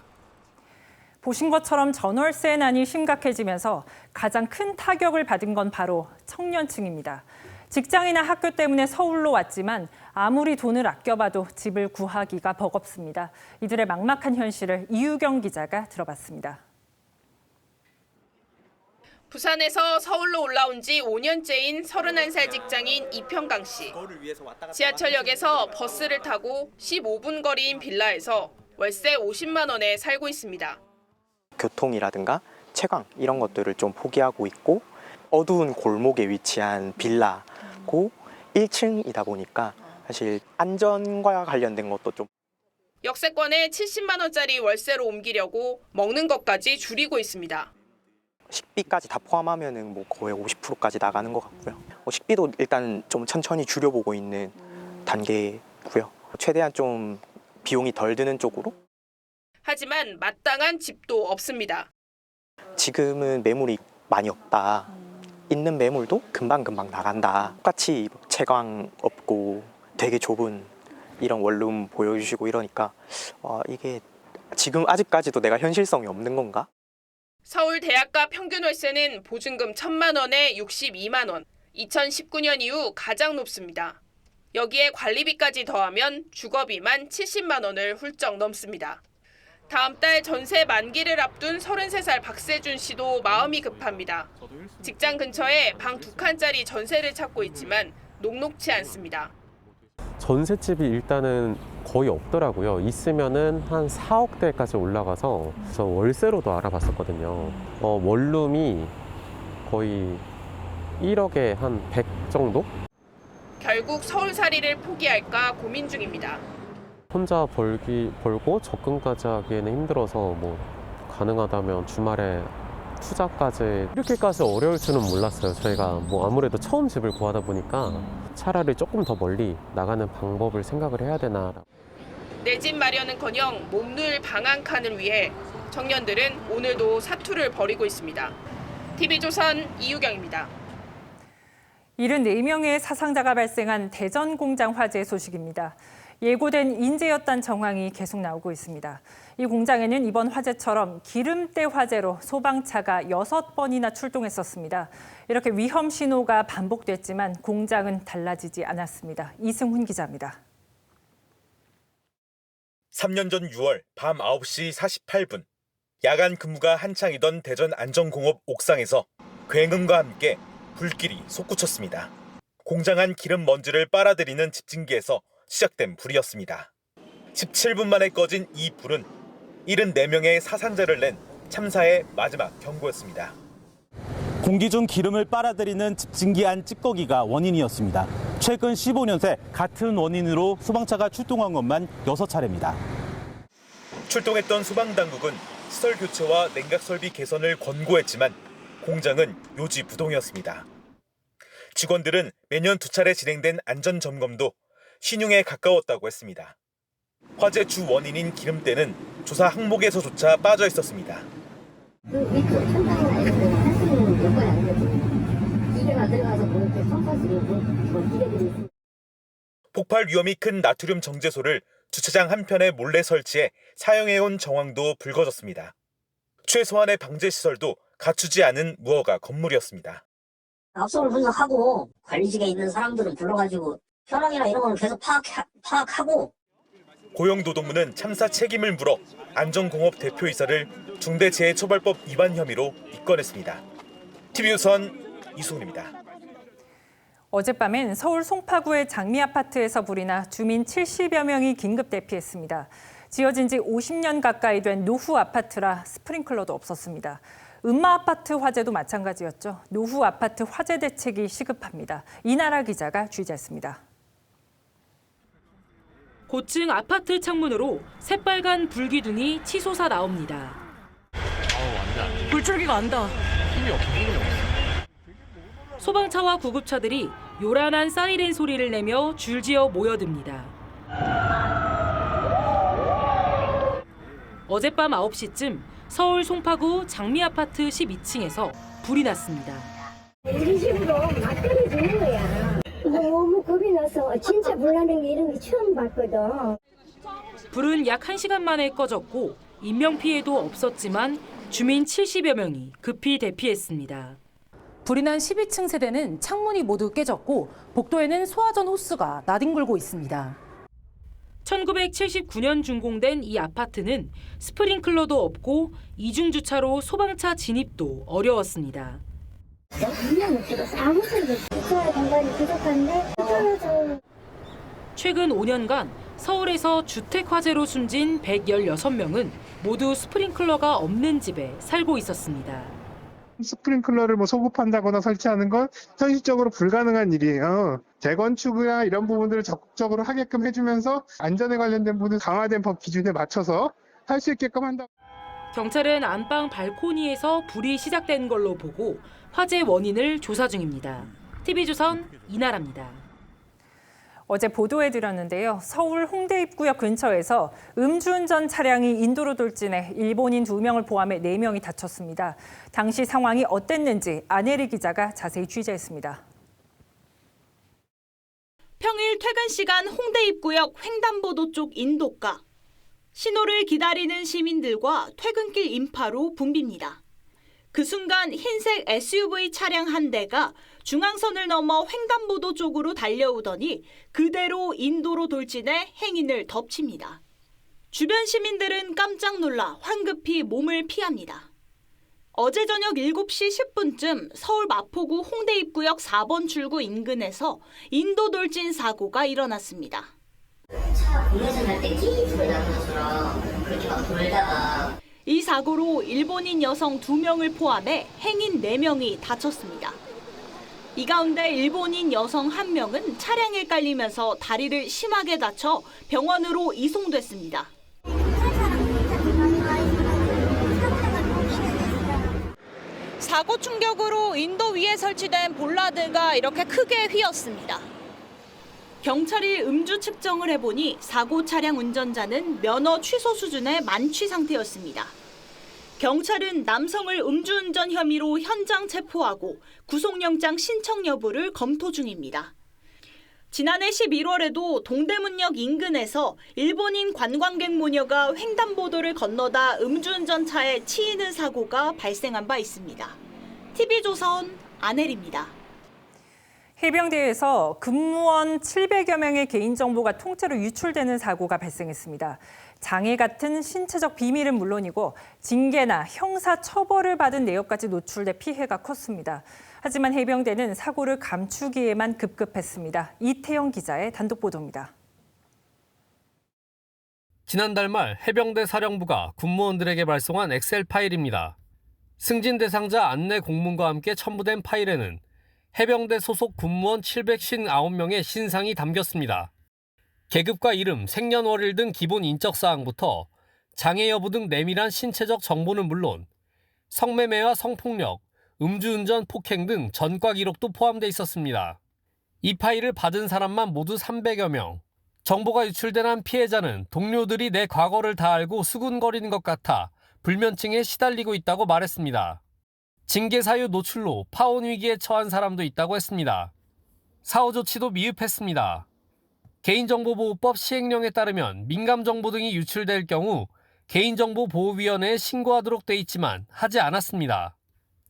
보신 것처럼 전월세난이 심각해지면서 가장 큰 타격을 받은 건 바로 청년층입니다. 직장이나 학교 때문에 서울로 왔지만 아무리 돈을 아껴봐도 집을 구하기가 버겁습니다. 이들의 막막한 현실을 이유경 기자가 들어봤습니다. 부산에서 서울로 올라온 지 5년째인 31살 직장인 이평강 씨. 지하철역에서 버스를 타고 15분 거리인 빌라에서 월세 50만 원에 살고 있습니다. 교통이라든가 채광 이런 것들을 좀 포기하고 있고 어두운 골목에 위치한 빌라고 1층이다 보니까 사실 안전과 관련된 것도 좀. 역세권에 70만 원짜리 월세로 옮기려고 먹는 것까지 줄이고 있습니다. 식비까지 다 포함하면은 뭐 거의 50%까지 나가는 것 같고요. 식비도 일단 좀 천천히 줄여보고 있는 단계고요. 최대한 좀 비용이 덜 드는 쪽으로. 하지만 마땅한 집도 없습니다. 지금은 매물이 많이 없다. 있는 매물도 금방금방 나간다. 똑같이 채광 없고 되게 좁은 이런 원룸 보여주시고 이러니까 이게 지금 아직까지도 내가 현실성이 없는 건가? 서울 대학가 평균 월세는 보증금 1,000만 원에 62만 원. 2019년 이후 가장 높습니다. 여기에 관리비까지 더하면 주거비만 70만 원을 훌쩍 넘습니다. 다음 달 전세 만기를 앞둔 33살 박세준 씨도 마음이 급합니다. 직장 근처에 방 2칸짜리 전세를 찾고 있지만 녹록치 않습니다. 전셋집이 일단은 거의 없더라고요. 있으면은 한 4억대까지 올라가서 저 월세로도 알아봤었거든요. 원룸이 거의 1억에 한 100 정도? 결국 서울살이를 포기할까 고민 중입니다. 혼자 벌고 접근까지 하기에는 힘들어서 뭐 가능하다면 주말에 투자까지 이렇게까지 어려울 줄은 몰랐어요. 저희가 뭐 아무래도 처음 집을 구하다 보니까 차라리 조금 더 멀리 나가는 방법을 생각을 해야 되나. 내 집 마련은커녕 몸둘 방 한 칸을 위해 청년들은 오늘도 사투를 벌이고 있습니다. TV조선 이유경입니다. 74명의 사상자가 발생한 대전 공장 화재 소식입니다. 예고된 인재였단 정황이 계속 나오고 있습니다. 이 공장에는 이번 화재처럼 기름때 화재로 소방차가 6번이나 출동했었습니다. 이렇게 위험 신호가 반복됐지만 공장은 달라지지 않았습니다. 이승훈 기자입니다. 3년 전 6월 밤 9시 48분 야간 근무가 한창이던 대전 안전공업 옥상에서 굉음과 함께 불길이 솟구쳤습니다. 공장 안 기름 먼지를 빨아들이는 집진기에서 시작된 불이었습니다. 17분 만에 꺼진 이 불은 74명의 사상자를 낸 참사의 마지막 경고였습니다. 공기 중 기름을 빨아들이는 집진기 안 찌꺼기가 원인이었습니다. 최근 15년 새 같은 원인으로 소방차가 출동한 것만 6차례입니다. 출동했던 소방당국은 시설 교체와 냉각 설비 개선을 권고했지만 공장은 요지부동이었습니다. 직원들은 매년 2차례 진행된 안전 점검도 신용에 가까웠다고 했습니다. 화재 주 원인인 기름때는 조사 항목에서조차 빠져 있었습니다. 폭발 위험이 큰 나트륨 정제소를 주차장 한편에 몰래 설치해 사용해온 정황도 불거졌습니다. 최소한의 방제 시설도 갖추지 않은 무허가 건물이었습니다. 압수를 분석하고 관리직에 있는 사람들을 불러가지고 현황이나 이런 거는 계속 파악하고 고용노동부는 참사 책임을 물어 안전공업 대표이사를 중대재해처벌법 위반 혐의로 입건했습니다. TV조선 이승훈입니다. 어젯밤엔 서울 송파구의 장미 아파트에서 불이 나 주민 70여 명이 긴급 대피했습니다. 지어진 지 50년 가까이 된 노후 아파트라 스프링클러도 없었습니다. 음마 아파트 화재도 마찬가지였죠. 노후 아파트 화재 대책이 시급합니다. 이나라 기자가 취재했습니다. 고층 아파트 창문으로 새빨간 불기둥이 치솟아 나옵니다. 불줄기가 안다. 힘이 없어. 소방차와 구급차들이 요란한 사이렌 소리를 내며 줄지어 모여듭니다. 어젯밤 9시쯤 서울 송파구 장미 아파트 12층에서 불이 났습니다. 우리 집으로 막 떨어지는 거야. 너무 겁이 나서 진짜 불나는 게 이런 게 처음 봤거든. 불은 약 1시간 만에 꺼졌고 인명피해도 없었지만 주민 70여 명이 급히 대피했습니다. 불이 난 12층 세대는 창문이 모두 깨졌고 복도에는 소화전 호스가 나뒹굴고 있습니다. 1979년 준공된 이 아파트는 스프링클러도 없고 이중주차로 소방차 진입도 어려웠습니다. 최근 5년간 서울에서 주택 화재로 숨진 116명은 모두 스프링클러가 없는 집에 살고 있었습니다. 스프링클러를 소급한다거나 설치하는 건 현실적으로 불가능한 일이에요. 재건축이나 이런 부분들을 적극적으로 하게끔 해주면서 안전에 관련된 부분을 강화된 법 기준에 맞춰서 할 수 있게끔 한다. 경찰은 안방 발코니에서 불이 시작된 걸로 보고 화재 원인을 조사 중입니다. TV조선 이나라입니다. 어제 보도해드렸는데요. 서울 홍대 입구역 근처에서 음주운전 차량이 인도로 돌진해 일본인 2명을 포함해 4명이 다쳤습니다. 당시 상황이 어땠는지 안혜리 기자가 자세히 취재했습니다. 평일 퇴근 시간 홍대 입구역 횡단보도 쪽 인도가. 신호를 기다리는 시민들과 퇴근길 인파로 붐빕니다. 그 순간 흰색 SUV 차량 한 대가 중앙선을 넘어 횡단보도 쪽으로 달려오더니 그대로 인도로 돌진해 행인을 덮칩니다. 주변 시민들은 깜짝 놀라 황급히 몸을 피합니다. 어제 저녁 7시 10분쯤 서울 마포구 홍대 입구역 4번 출구 인근에서 인도 돌진 사고가 일어났습니다. 차 우회전할 때 끼 소리 나는 것처럼 그렇게 막 돌다가 이 사고로 일본인 여성 2명을 포함해 행인 4명이 다쳤습니다. 이 가운데 일본인 여성 1명은 차량에 깔리면서 다리를 심하게 다쳐 병원으로 이송됐습니다. 사고 충격으로 인도 위에 설치된 볼라드가 이렇게 크게 휘었습니다. 경찰이 음주 측정을 해보니 사고 차량 운전자는 면허 취소 수준의 만취 상태였습니다. 경찰은 남성을 음주운전 혐의로 현장 체포하고 구속영장 신청 여부를 검토 중입니다. 지난해 11월에도 동대문역 인근에서 일본인 관광객 모녀가 횡단보도를 건너다 음주운전 차에 치이는 사고가 발생한 바 있습니다. TV조선 안혜리입니다. 해병대에서 근무원 700여 명의 개인정보가 통째로 유출되는 사고가 발생했습니다. 장애 같은 신체적 비밀은 물론이고 징계나 형사처벌을 받은 내역까지 노출돼 피해가 컸습니다. 하지만 해병대는 사고를 감추기에만 급급했습니다. 이태영 기자의 단독 보도입니다. 지난달 말 해병대 사령부가 군무원들에게 발송한 엑셀 파일입니다. 승진 대상자 안내 공문과 함께 첨부된 파일에는 해병대 소속 군무원 759명의 신상이 담겼습니다. 계급과 이름, 생년월일 등 기본 인적사항부터 장애 여부 등 내밀한 신체적 정보는 물론 성매매와 성폭력, 음주운전, 폭행 등 전과 기록도 포함돼 있었습니다. 이 파일을 받은 사람만 모두 300여 명. 정보가 유출된 한 피해자는 동료들이 내 과거를 다 알고 수군거리는 것 같아 불면증에 시달리고 있다고 말했습니다. 징계 사유 노출로 파혼 위기에 처한 사람도 있다고 했습니다. 사후 조치도 미흡했습니다. 개인정보보호법 시행령에 따르면 민감정보 등이 유출될 경우 개인정보보호위원회에 신고하도록 돼 있지만 하지 않았습니다.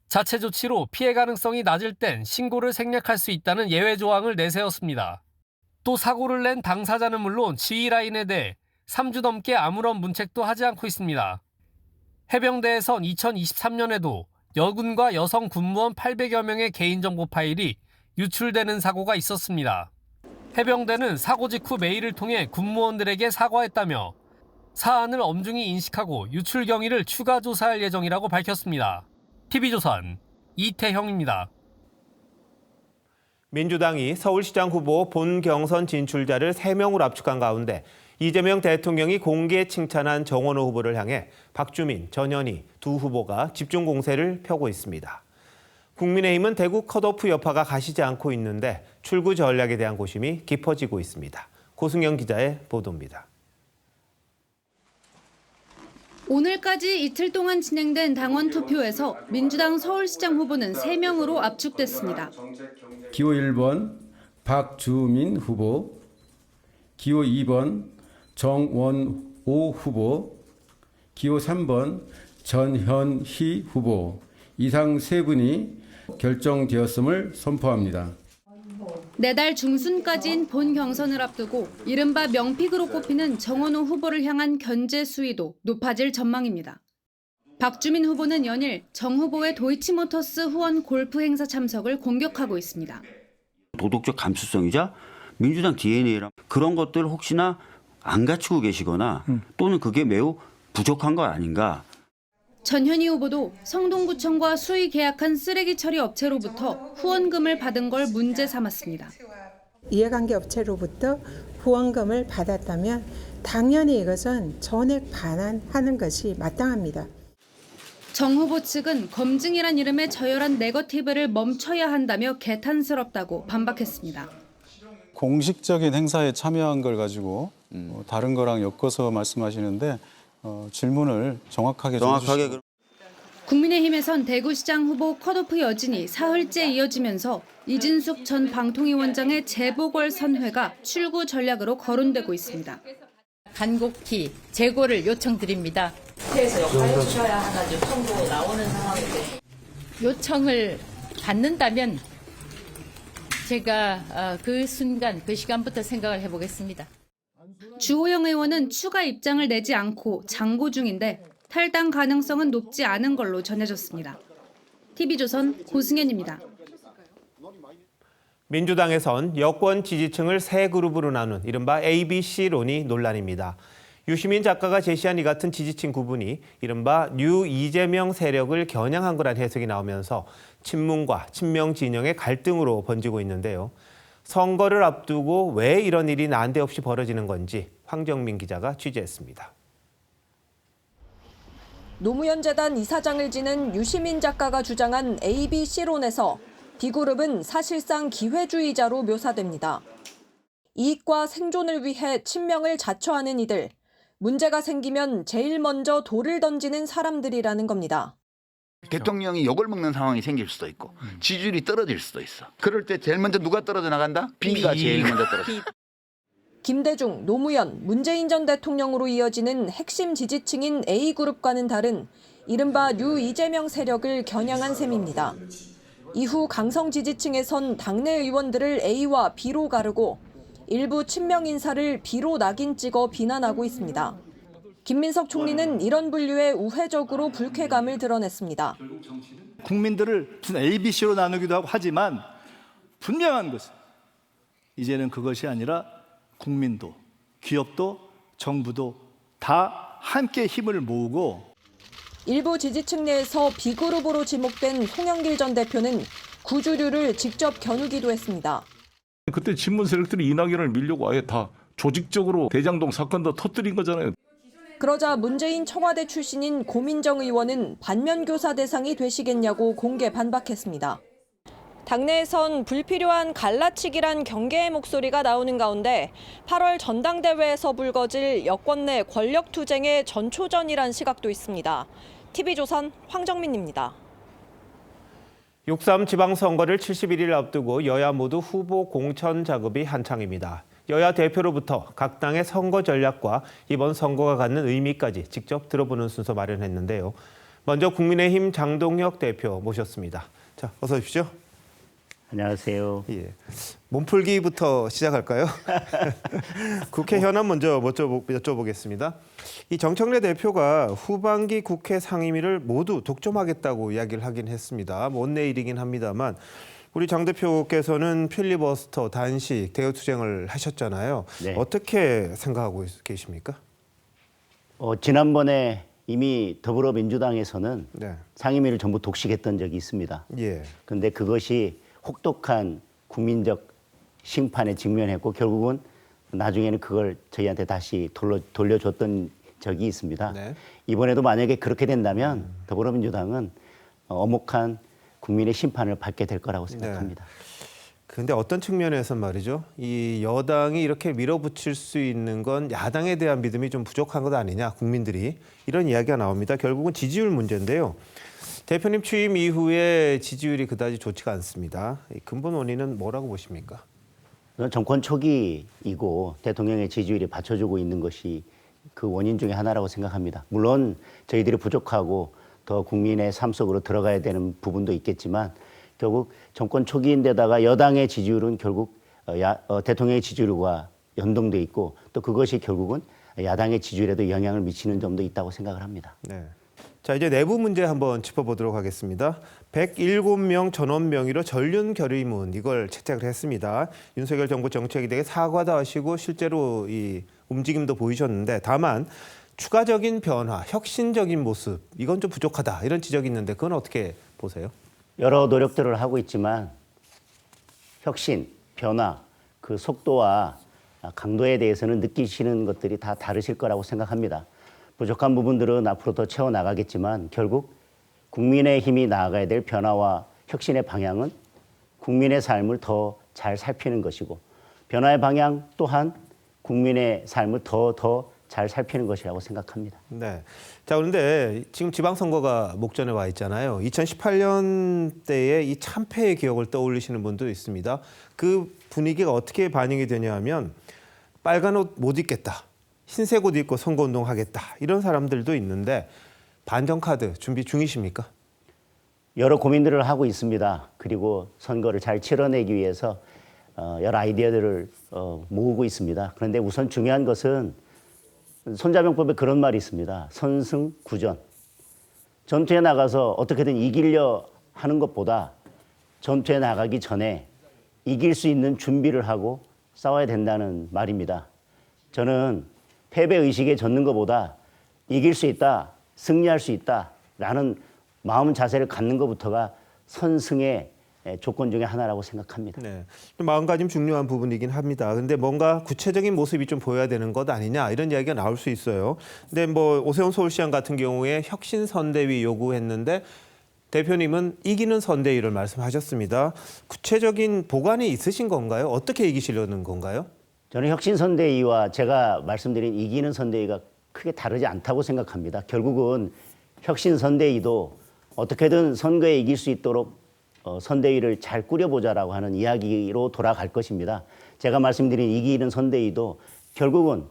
자체 조치로 피해 가능성이 낮을 땐 신고를 생략할 수 있다는 예외 조항을 내세웠습니다. 또 사고를 낸 당사자는 물론 지휘라인에 대해 3주 넘게 아무런 문책도 하지 않고 있습니다. 해병대에선 2023년에도 여군과 여성 군무원 800여 명의 개인정보 파일이 유출되는 사고가 있었습니다. 해병대는 사고 직후 메일을 통해 군무원들에게 사과했다며 사안을 엄중히 인식하고 유출 경위를 추가 조사할 예정이라고 밝혔습니다. TV조선 이태형입니다. 민주당이 서울시장 후보 본 경선 진출자를 3명으로 압축한 가운데 이재명 대통령이 공개 칭찬한 정원호 후보를 향해 박주민, 전현희 두 후보가 집중 공세를 펴고 있습니다. 국민의힘은 대구 컷오프 여파가 가시지 않고 있는데 출구 전략에 대한 고심이 깊어지고 있습니다. 고승영 기자의 보도입니다. 오늘까지 이틀 동안 진행된 당원 투표에서 민주당 서울시장 후보는 3명으로 압축됐습니다. 기호 1번 박주민 후보, 기호 2번 정원호 후보, 기호 3번 전현희 후보, 이상 3분이 결정되었음을 선포합니다. 내달 중순까지인 본 경선을 앞두고 이른바 명픽으로 꼽히는 정원호 후보를 향한 견제 수위도 높아질 전망입니다. 박주민 후보는 연일 정 후보의 도이치모터스 후원 골프 행사 참석을 공격하고 있습니다. 도덕적 감수성이자 민주당 DNA랑 그런 것들 혹시나 안 갖추고 계시거나 또는 그게 매우 부족한 거 아닌가. 전현희 후보도 성동구청과 수의 계약한 쓰레기 처리 업체로부터 후원금을 받은 걸 문제 삼았습니다. 이해관계 업체로부터 후원금을 받았다면 당연히 이것은 전액 반환하는 것이 마땅합니다. 정 후보 측은 검증이란 이름의 저열한 네거티브를 멈춰야 한다며 개탄스럽다고 반박했습니다. 공식적인 행사에 참여한 걸 가지고 다른 거랑 엮어서 말씀하시는데 질문을 정확하게 해주시죠. 국민의힘에선 대구시장 후보 컷오프 여진이 사흘째 이어지면서 이진숙 전 방통위원장의 재보궐 선회가 출구 전략으로 거론되고 있습니다. 간곡히 재고를 요청드립니다. 국회에서 역할해 주셔야 하나 요청도 나오는 상황인데. 요청을 받는다면 제가 그 순간, 그 시간부터 생각을 해보겠습니다. 주호영 의원은 추가 입장을 내지 않고 장고 중인데 탈당 가능성은 높지 않은 걸로 전해졌습니다. TV조선 고승현입니다. 민주당에선 여권 지지층을 세 그룹으로 나눈 이른바 ABC론이 논란입니다. 유시민 작가가 제시한 이 같은 지지층 구분이 이른바 뉴 이재명 세력을 겨냥한 거란 해석이 나오면서 친문과 친명 진영의 갈등으로 번지고 있는데요. 선거를 앞두고 왜 이런 일이 난데없이 벌어지는 건지 황정민 기자가 취재했습니다. 노무현 재단 이사장을 지낸 유시민 작가가 주장한 ABC론에서 B그룹은 사실상 기회주의자로 묘사됩니다. 이익과 생존을 위해 친명을 자처하는 이들, 문제가 생기면 제일 먼저 돌을 던지는 사람들이라는 겁니다. 대통령이 욕을 먹는 상황이 생길 수도 있고 지지율이 떨어질 수도 있어. 그럴 때 제일 먼저 누가 떨어져 나간다? B가 제일 먼저 떨어져. 김대중, 노무현, 문재인 전 대통령으로 이어지는 핵심 지지층인 A그룹과는 다른 이른바 뉴 이재명 세력을 겨냥한 셈입니다. 이후 강성 지지층에선 당내 의원들을 A와 B로 가르고 일부 친명 인사를 B로 낙인 찍어 비난하고 있습니다. 김민석 총리는 이런 분류에 우회적으로 불쾌감을 드러냈습니다. 국민들을 무슨 ABC로 나누기도 하고 하지만 분명한 것은 이제는 그것이 아니라 국민도, 기업도, 정부도 다 함께 힘을 모으고 일부 지지층 내에서 B그룹으로 지목된 송영길 전 대표는 구주류를 직접 겨누기도 했습니다. 그때 친문 세력들이 이낙연을 밀려고 아예 다 조직적으로 대장동 사건도 터뜨린 거잖아요. 그러자 문재인 청와대 출신인 고민정 의원은 반면교사 대상이 되시겠냐고 공개 반박했습니다. 당내에선 불필요한 갈라치기란 경계의 목소리가 나오는 가운데 8월 전당대회에서 불거질 여권 내 권력투쟁의 전초전이란 시각도 있습니다. TV조선 황정민입니다. 6.3 지방선거를 71일 앞두고 여야 모두 후보 공천 작업이 한창입니다. 여야 대표로부터 각 당의 선거 전략과 이번 선거가 갖는 의미까지 직접 들어보는 순서 마련했는데요. 먼저 국민의힘 장동혁 대표 모셨습니다. 자, 어서 오십시오. 안녕하세요. 예. 몸풀기부터 시작할까요? 국회 현안 먼저 여쭤보겠습니다. 이 정청래 대표가 후반기 국회 상임위를 모두 독점하겠다고 이야기를 하긴 했습니다. 먼 내일이긴 합니다만 우리 장 대표께서는 필리버스터, 단식, 대여투쟁을 하셨잖아요. 네. 어떻게 생각하고 계십니까? 지난번에 이미 더불어민주당에서는 네. 상임위를 전부 독식했던 적이 있습니다. 예. 그런데 그것이 혹독한 국민적 심판에 직면했고 결국은 나중에는 그걸 저희한테 다시 돌려줬던 적이 있습니다. 네. 이번에도 만약에 그렇게 된다면 더불어민주당은 엄혹한 국민의 심판을 받게 될 거라고 생각합니다. 그런데 어떤 측면에서 말이죠. 이 여당이 이렇게 밀어붙일 수 있는 건 야당에 대한 믿음이 좀 부족한 것 아니냐, 국민들이. 이런 이야기가 나옵니다. 결국은 지지율 문제인데요. 대표님 취임 이후에 지지율이 그다지 좋지가 않습니다. 이 근본 원인은 뭐라고 보십니까? 정권 초기이고 대통령의 지지율이 받쳐주고 있는 것이 그 원인 중에 하나라고 생각합니다. 물론 저희들이 부족하고 더 국민의 삶 속으로 들어가야 되는 부분도 있겠지만 결국 정권 초기인데다가 여당의 지지율은 결국 대통령의 지지율과 연동돼 있고 또 그것이 결국은 야당의 지지율에도 영향을 미치는 점도 있다고 생각을 합니다. 네. 자, 이제 내부 문제 한번 짚어보도록 하겠습니다. 107명 전원 명의로 전륜 결의문 이걸 채택을 했습니다. 윤석열 정부 정책에 대해 사과도 하시고 실제로 이 움직임도 보이셨는데 다만 추가적인 변화, 혁신적인 모습 이건 좀 부족하다 이런 지적이 있는데 그건 어떻게 보세요? 여러 노력들을 하고 있지만 혁신, 변화, 그 속도와 강도에 대해서는 느끼시는 것들이 다 다르실 거라고 생각합니다. 부족한 부분들은 앞으로 더 채워나가겠지만 결국 국민의 힘이 나아가야 될 변화와 혁신의 방향은 국민의 삶을 더 잘 살피는 것이고 변화의 방향 또한 국민의 삶을 더 잘 살피는 것이라고 생각합니다. 네. 자, 그런데 지금 지방선거가 목전에 와 있잖아요. 2018년 때의 이 참패의 기억을 떠올리시는 분도 있습니다. 그 분위기가 어떻게 반영이 되냐 하면 빨간 옷 못 입겠다. 흰색 옷 입고 선거운동 하겠다. 이런 사람들도 있는데 반정카드 준비 중이십니까? 여러 고민들을 하고 있습니다. 그리고 선거를 잘 치러내기 위해서 여러 아이디어들을 모으고 있습니다. 그런데 우선 중요한 것은 손자병법에 그런 말이 있습니다. 선승구전. 전투에 나가서 어떻게든 이기려 하는 것보다 전투에 나가기 전에 이길 수 있는 준비를 하고 싸워야 된다는 말입니다. 저는 패배의식에 젖는 것보다 이길 수 있다, 승리할 수 있다라는 마음 자세를 갖는 것부터가 선승의 조건 중에 하나라고 생각합니다. 네, 마음가짐 중요한 부분이긴 합니다. 근데 뭔가 구체적인 모습이 좀 보여야 되는 것 아니냐 이런 이야기가 나올 수 있어요. 근데 뭐 오세훈 서울시장 같은 경우에 혁신 선대위 요구했는데 대표님은 이기는 선대위를 말씀하셨습니다. 구체적인 보관이 있으신 건가요? 어떻게 이기시려는 건가요? 저는 혁신 선대위와 제가 말씀드린 이기는 선대위가 크게 다르지 않다고 생각합니다. 결국은 혁신 선대위도 어떻게든 선거에 이길 수 있도록 선대위를 잘 꾸려보자라고 하는 이야기로 돌아갈 것입니다. 제가 말씀드린 이기는 선대위도 결국은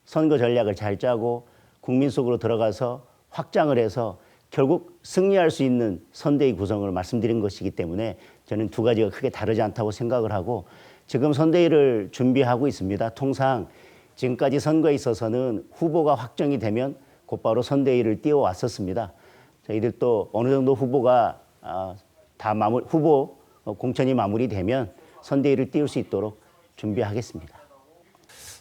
선거 전략을 잘 짜고 국민 속으로 들어가서 확장을 해서 결국 승리할 수 있는 선대위 구성을 말씀드린 것이기 때문에 저는 두 가지가 크게 다르지 않다고 생각을 하고 지금 선대위를 준비하고 있습니다. 통상 지금까지 선거에 있어서는 후보가 확정이 되면 곧바로 선대위를 띄워왔었습니다. 저희들도 어느 정도 후보가 후보 공천이 마무리되면 선대위를 띄울 수 있도록 준비하겠습니다.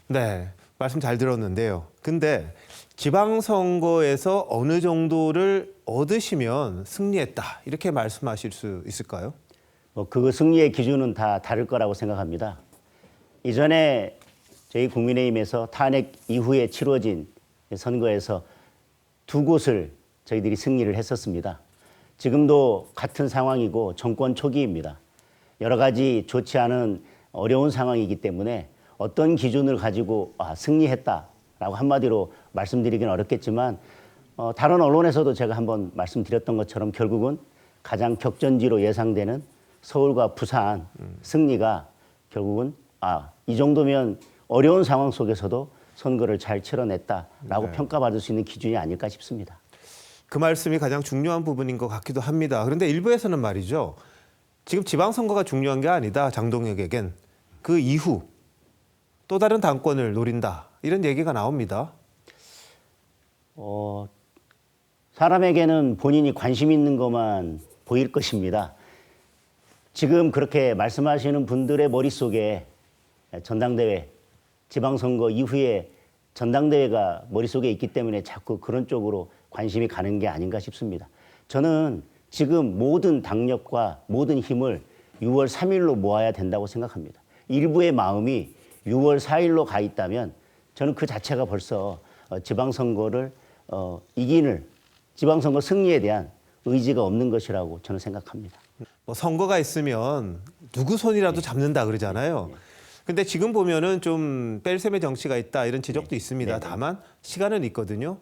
네, 말씀 잘 들었는데요. 근데 지방선거에서 어느 정도를 얻으시면 승리했다 이렇게 말씀하실 수 있을까요? 그 승리의 기준은 다 다를 거라고 생각합니다. 이전에 저희 국민의힘에서 탄핵 이후에 치러진 선거에서 두 곳을 저희들이 승리를 했었습니다. 지금도 같은 상황이고 정권 초기입니다. 여러 가지 좋지 않은 어려운 상황이기 때문에 어떤 기준을 가지고 승리했다라고 한마디로 말씀드리긴 어렵겠지만 다른 언론에서도 제가 한번 말씀드렸던 것처럼 결국은 가장 격전지로 예상되는 서울과 부산 승리가 결국은 이 정도면 어려운 상황 속에서도 선거를 잘 치러냈다라고 평가받을 수 있는 기준이 아닐까 싶습니다. 그 말씀이 가장 중요한 부분인 것 같기도 합니다. 그런데 일부에서는 말이죠. 지금 지방선거가 중요한 게 아니다. 장동혁에겐. 그 이후 또 다른 당권을 노린다. 이런 얘기가 나옵니다. 사람에게는 본인이 관심 있는 것만 보일 것입니다. 지금 그렇게 말씀하시는 분들의 머릿속에 전당대회, 지방선거 이후에 전당대회가 머릿속에 있기 때문에 자꾸 그런 쪽으로 관심이 가는 게 아닌가 싶습니다. 저는 지금 모든 당력과 모든 힘을 6월 3일로 모아야 된다고 생각합니다. 일부의 마음이 6월 4일로 가 있다면 저는 그 자체가 벌써 지방선거를 지방선거 승리에 대한 의지가 없는 것이라고 저는 생각합니다. 뭐 선거가 있으면 누구 손이라도 잡는다 그러잖아요. 근데 지금 보면은 좀 뺄셈의 정치가 있다 이런 지적도 있습니다. 다만 시간은 있거든요.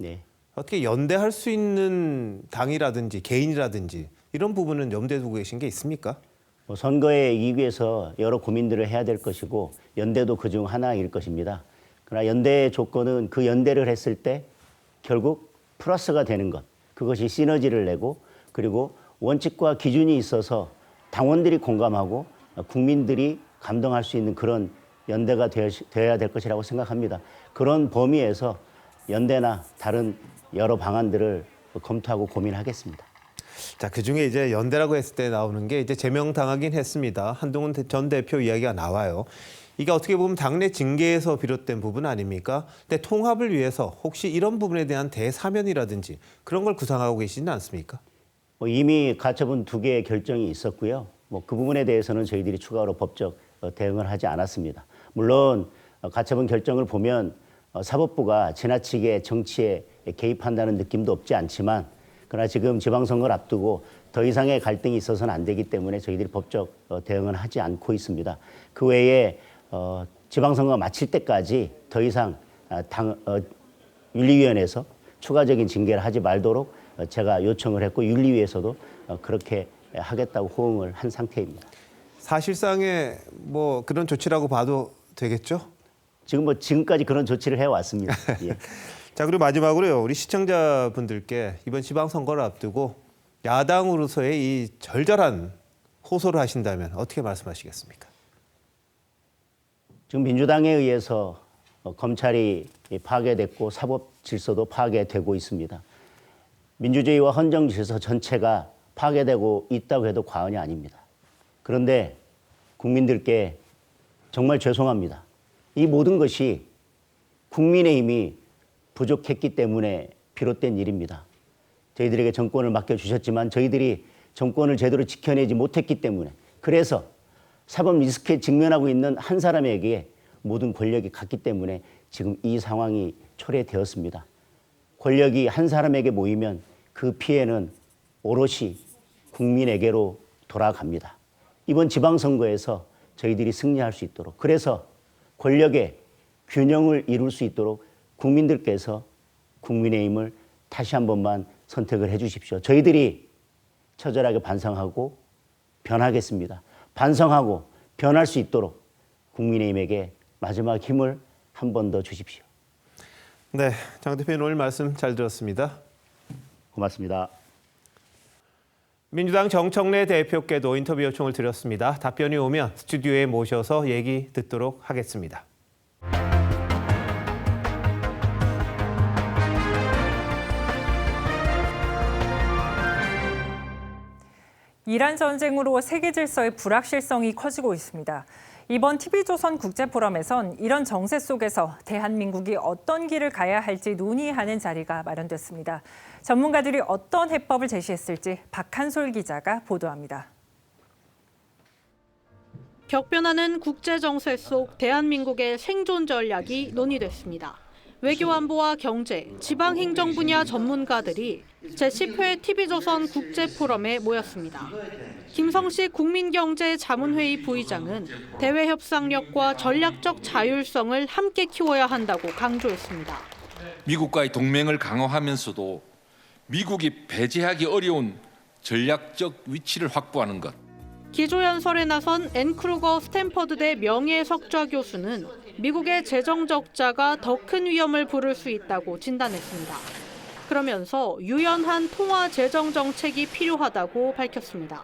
어떻게 연대할 수 있는 당이라든지 개인이라든지 이런 부분은 염두에 두고 계신 게 있습니까? 선거에 이기기 위해서 여러 고민들을 해야 될 것이고 연대도 그중 하나일 것입니다. 그러나 연대의 조건은 그 연대를 했을 때 결국 플러스가 되는 것, 그것이 시너지를 내고 그리고 원칙과 기준이 있어서 당원들이 공감하고 국민들이 감동할 수 있는 그런 연대가 되어야 될 것이라고 생각합니다. 그런 범위에서 연대나 다른 여러 방안들을 검토하고 고민하겠습니다. 자, 그중에 이제 연대라고 했을 때 나오는 게 이제 제명당하긴 했습니다. 한동훈 전 대표 이야기가 나와요. 이게 어떻게 보면 당내 징계에서 비롯된 부분 아닙니까? 근데 통합을 위해서 혹시 이런 부분에 대한 대사면이라든지 그런 걸 구상하고 계시지는 않습니까? 이미 가처분 2개의 결정이 있었고요. 그 부분에 대해서는 저희들이 추가로 법적 대응을 하지 않았습니다. 물론 가처분 결정을 보면 사법부가 지나치게 정치에 개입한다는 느낌도 없지 않지만 그러나 지금 지방선거를 앞두고 더 이상의 갈등이 있어서는 안 되기 때문에 저희들이 법적 대응은 하지 않고 있습니다. 그 외에 지방선거가 마칠 때까지 더 이상 윤리위원회에서 추가적인 징계를 하지 말도록 제가 요청을 했고 윤리위에서도 그렇게 하겠다고 호응을 한 상태입니다. 사실상의 뭐 그런 조치라고 봐도 되겠죠? 지금까지 그런 조치를 해왔습니다. 예. 자, 그리고 마지막으로요. 우리 시청자분들께 이번 지방선거를 앞두고 야당으로서의 이 절절한 호소를 하신다면 어떻게 말씀하시겠습니까? 지금 민주당에 의해서 검찰이 파괴됐고 사법 질서도 파괴되고 있습니다. 민주주의와 헌정 질서 전체가 파괴되고 있다고 해도 과언이 아닙니다. 그런데 국민들께 정말 죄송합니다. 이 모든 것이 국민의힘이 부족했기 때문에 비롯된 일입니다. 저희들에게 정권을 맡겨주셨지만 저희들이 정권을 제대로 지켜내지 못했기 때문에 그래서 사법 리스크에 직면하고 있는 한 사람에게 모든 권력이 갔기 때문에 지금 이 상황이 초래되었습니다. 권력이 한 사람에게 모이면 그 피해는 오롯이 국민에게로 돌아갑니다. 이번 지방선거에서 저희들이 승리할 수 있도록 그래서 권력의 균형을 이룰 수 있도록 국민들께서 국민의힘을 다시 한 번만 선택을 해 주십시오. 저희들이 처절하게 반성하고 변하겠습니다. 반성하고 변할 수 있도록 국민의힘에게 마지막 힘을 한 번 더 주십시오. 네, 장 대표님 오늘 말씀 잘 들었습니다. 고맙습니다. 민주당 정청래 대표께도 인터뷰 요청을 드렸습니다. 답변이 오면 스튜디오에 모셔서 얘기 듣도록 하겠습니다. 이란 전쟁으로 세계 질서의 불확실성이 커지고 있습니다. 이번 TV조선 국제포럼에선 이런 정세 속에서 대한민국이 어떤 길을 가야 할지 논의하는 자리가 마련됐습니다. 전문가들이 어떤 해법을 제시했을지 박한솔 기자가 보도합니다. 격변하는 국제 정세 속 대한민국의 생존 전략이 논의됐습니다. 외교안보와 경제, 지방행정 분야 전문가들이 제10회 TV조선 국제포럼에 모였습니다. 김성식 국민경제자문회의 부의장은 대외 협상력과 전략적 자율성을 함께 키워야 한다고 강조했습니다. 미국과의 동맹을 강화하면서도 미국이 배제하기 어려운 전략적 위치를 확보하는 것. 기조연설에 나선 앤 크루거 스탠퍼드대 명예석좌 교수는 미국의 재정 적자가 더 큰 위험을 부를 수 있다고 진단했습니다. 그러면서 유연한 통화 재정 정책이 필요하다고 밝혔습니다.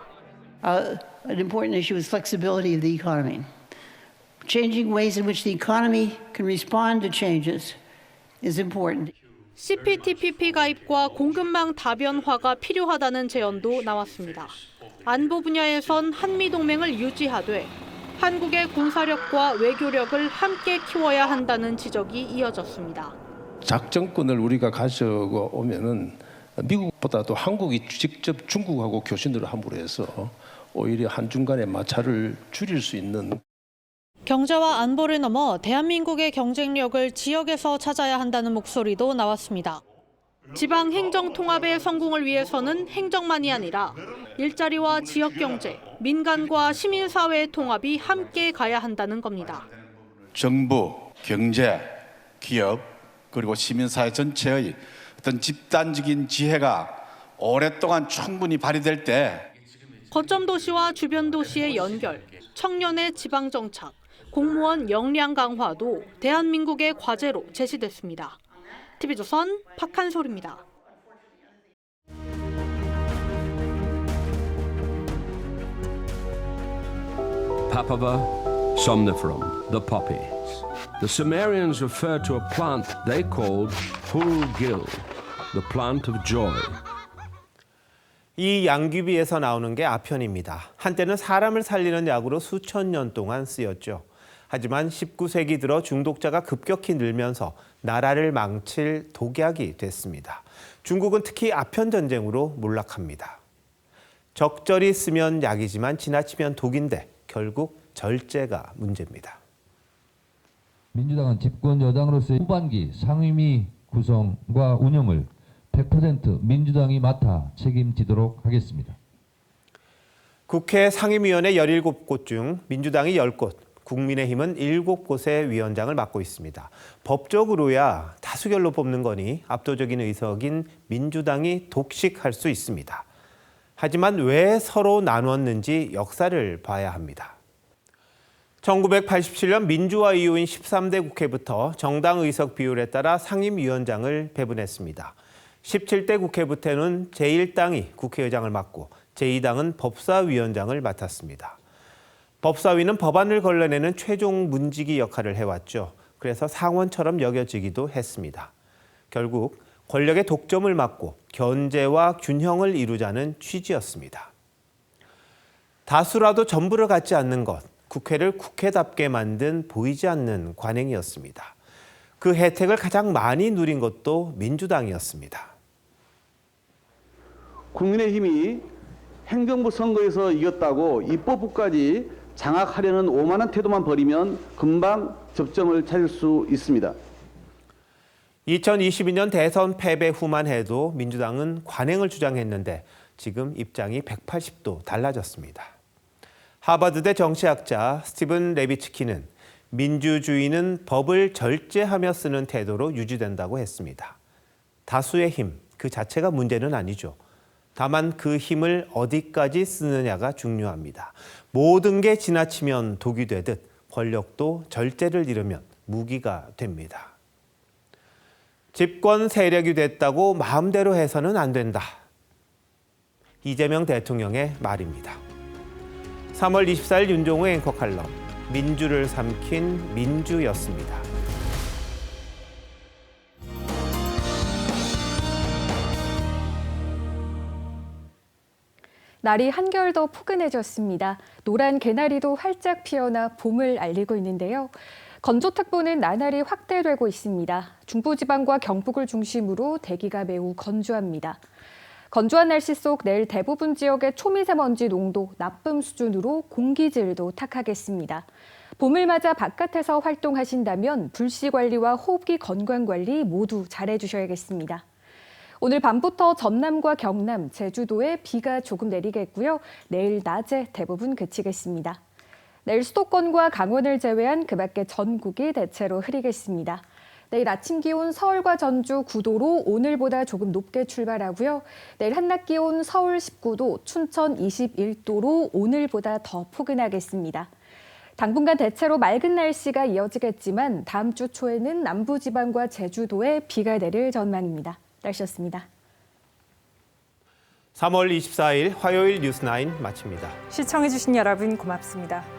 An important issue is flexibility of the economy. Changing ways in which the economy can respond to changes is important. CPTPP 가입과 공급망 다변화가 필요하다는 제언도 나왔습니다. 안보 분야에선 한미동맹을 유지하되 한국의 군사력과 외교력을 함께 키워야 한다는 지적이 이어졌습니다. 작전권을 우리가 가져오면은 미국보다도 한국이 직접 중국하고 교신들을 함으로 해서 오히려 한중 간의 마찰을 줄일 수 있는. 경제와 안보를 넘어 대한민국의 경쟁력을 지역에서 찾아야 한다는 목소리도 나왔습니다. 지방 행정 통합의 성공을 위해서는 행정만이 아니라 일자리와 지역 경제, 민간과 시민사회의 통합이 함께 가야 한다는 겁니다. 정부, 경제, 기업, 그리고 시민사회 전체의 어떤 집단적인 지혜가 오랫동안 충분히 발휘될 때 거점 도시와 주변 도시의 연결, 청년의 지방 정착, 공무원 역량 강화도 대한민국의 과제로 제시됐습니다. TV조선 박한솔입니다. Papaver somniferum, the poppy. The Sumerians referred to a plant they called Purgil, the plant of joy. 이 양귀비에서 나오는 게 아편입니다. 한때는 사람을 살리는 약으로 수천 년 동안 쓰였죠. 하지만 19세기 들어 중독자가 급격히 늘면서 나라를 망칠 독약이 됐습니다. 중국은 특히 아편 전쟁으로 몰락합니다. 적절히 쓰면 약이지만 지나치면 독인데 결국 절제가 문제입니다. 민주당은 집권 여당으로서의 후반기 상임위 구성과 운영을 100% 민주당이 맡아 책임지도록 하겠습니다. 국회 상임위원회 17곳 중 민주당이 10곳, 국민의힘은 7곳의 위원장을 맡고 있습니다. 법적으로야 다수결로 뽑는 거니 압도적인 의석인 민주당이 독식할 수 있습니다. 하지만 왜 서로 나눴는지 역사를 봐야 합니다. 1987년 민주화 이후인 13대 국회부터 정당 의석 비율에 따라 상임위원장을 배분했습니다. 17대 국회부터는 제1당이 국회의장을 맡고 제2당은 법사위원장을 맡았습니다. 법사위는 법안을 걸러내는 최종 문지기 역할을 해왔죠. 그래서 상원처럼 여겨지기도 했습니다. 결국 권력의 독점을 막고 견제와 균형을 이루자는 취지였습니다. 다수라도 전부를 갖지 않는 것, 국회를 국회답게 만든 보이지 않는 관행이었습니다. 그 혜택을 가장 많이 누린 것도 민주당이었습니다. 국민의힘이 행정부 선거에서 이겼다고 입법부까지 장악하려는 오만한 태도만 버리면 금방 접점을 찾을 수 있습니다. 2022년 대선 패배 후만 해도 민주당은 관행을 주장했는데 지금 입장이 180도 달라졌습니다. 하버드대 정치학자 스티븐 레비츠키는 민주주의는 법을 절제하며 쓰는 태도로 유지된다고 했습니다. 다수의 힘, 그 자체가 문제는 아니죠. 다만 그 힘을 어디까지 쓰느냐가 중요합니다. 모든 게 지나치면 독이 되듯 권력도 절제를 잃으면 무기가 됩니다. 집권 세력이 됐다고 마음대로 해서는 안 된다. 이재명 대통령의 말입니다. 3월 24일 윤종호 앵커 칼럼, 민주를 삼킨 민주였습니다. 날이 한결 더 포근해졌습니다. 노란 개나리도 활짝 피어나 봄을 알리고 있는데요. 건조특보는 나날이 확대되고 있습니다. 중부지방과 경북을 중심으로 대기가 매우 건조합니다. 건조한 날씨 속 내일 대부분 지역의 초미세먼지 농도 나쁨 수준으로 공기질도 탁하겠습니다. 봄을 맞아 바깥에서 활동하신다면 불씨 관리와 호흡기 건강 관리 모두 잘해주셔야겠습니다. 오늘 밤부터 전남과 경남, 제주도에 비가 조금 내리겠고요. 내일 낮에 대부분 그치겠습니다. 내일 수도권과 강원을 제외한 그 밖의 전국이 대체로 흐리겠습니다. 내일 아침 기온 서울과 전주 9도로 오늘보다 조금 높게 출발하고요. 내일 한낮 기온 서울 19도, 춘천 21도로 오늘보다 더 포근하겠습니다. 당분간 대체로 맑은 날씨가 이어지겠지만 다음 주 초에는 남부지방과 제주도에 비가 내릴 전망입니다. 날씨였습니다. 3월 24일 화요일 뉴스9 마칩니다. 시청해주신 여러분 고맙습니다.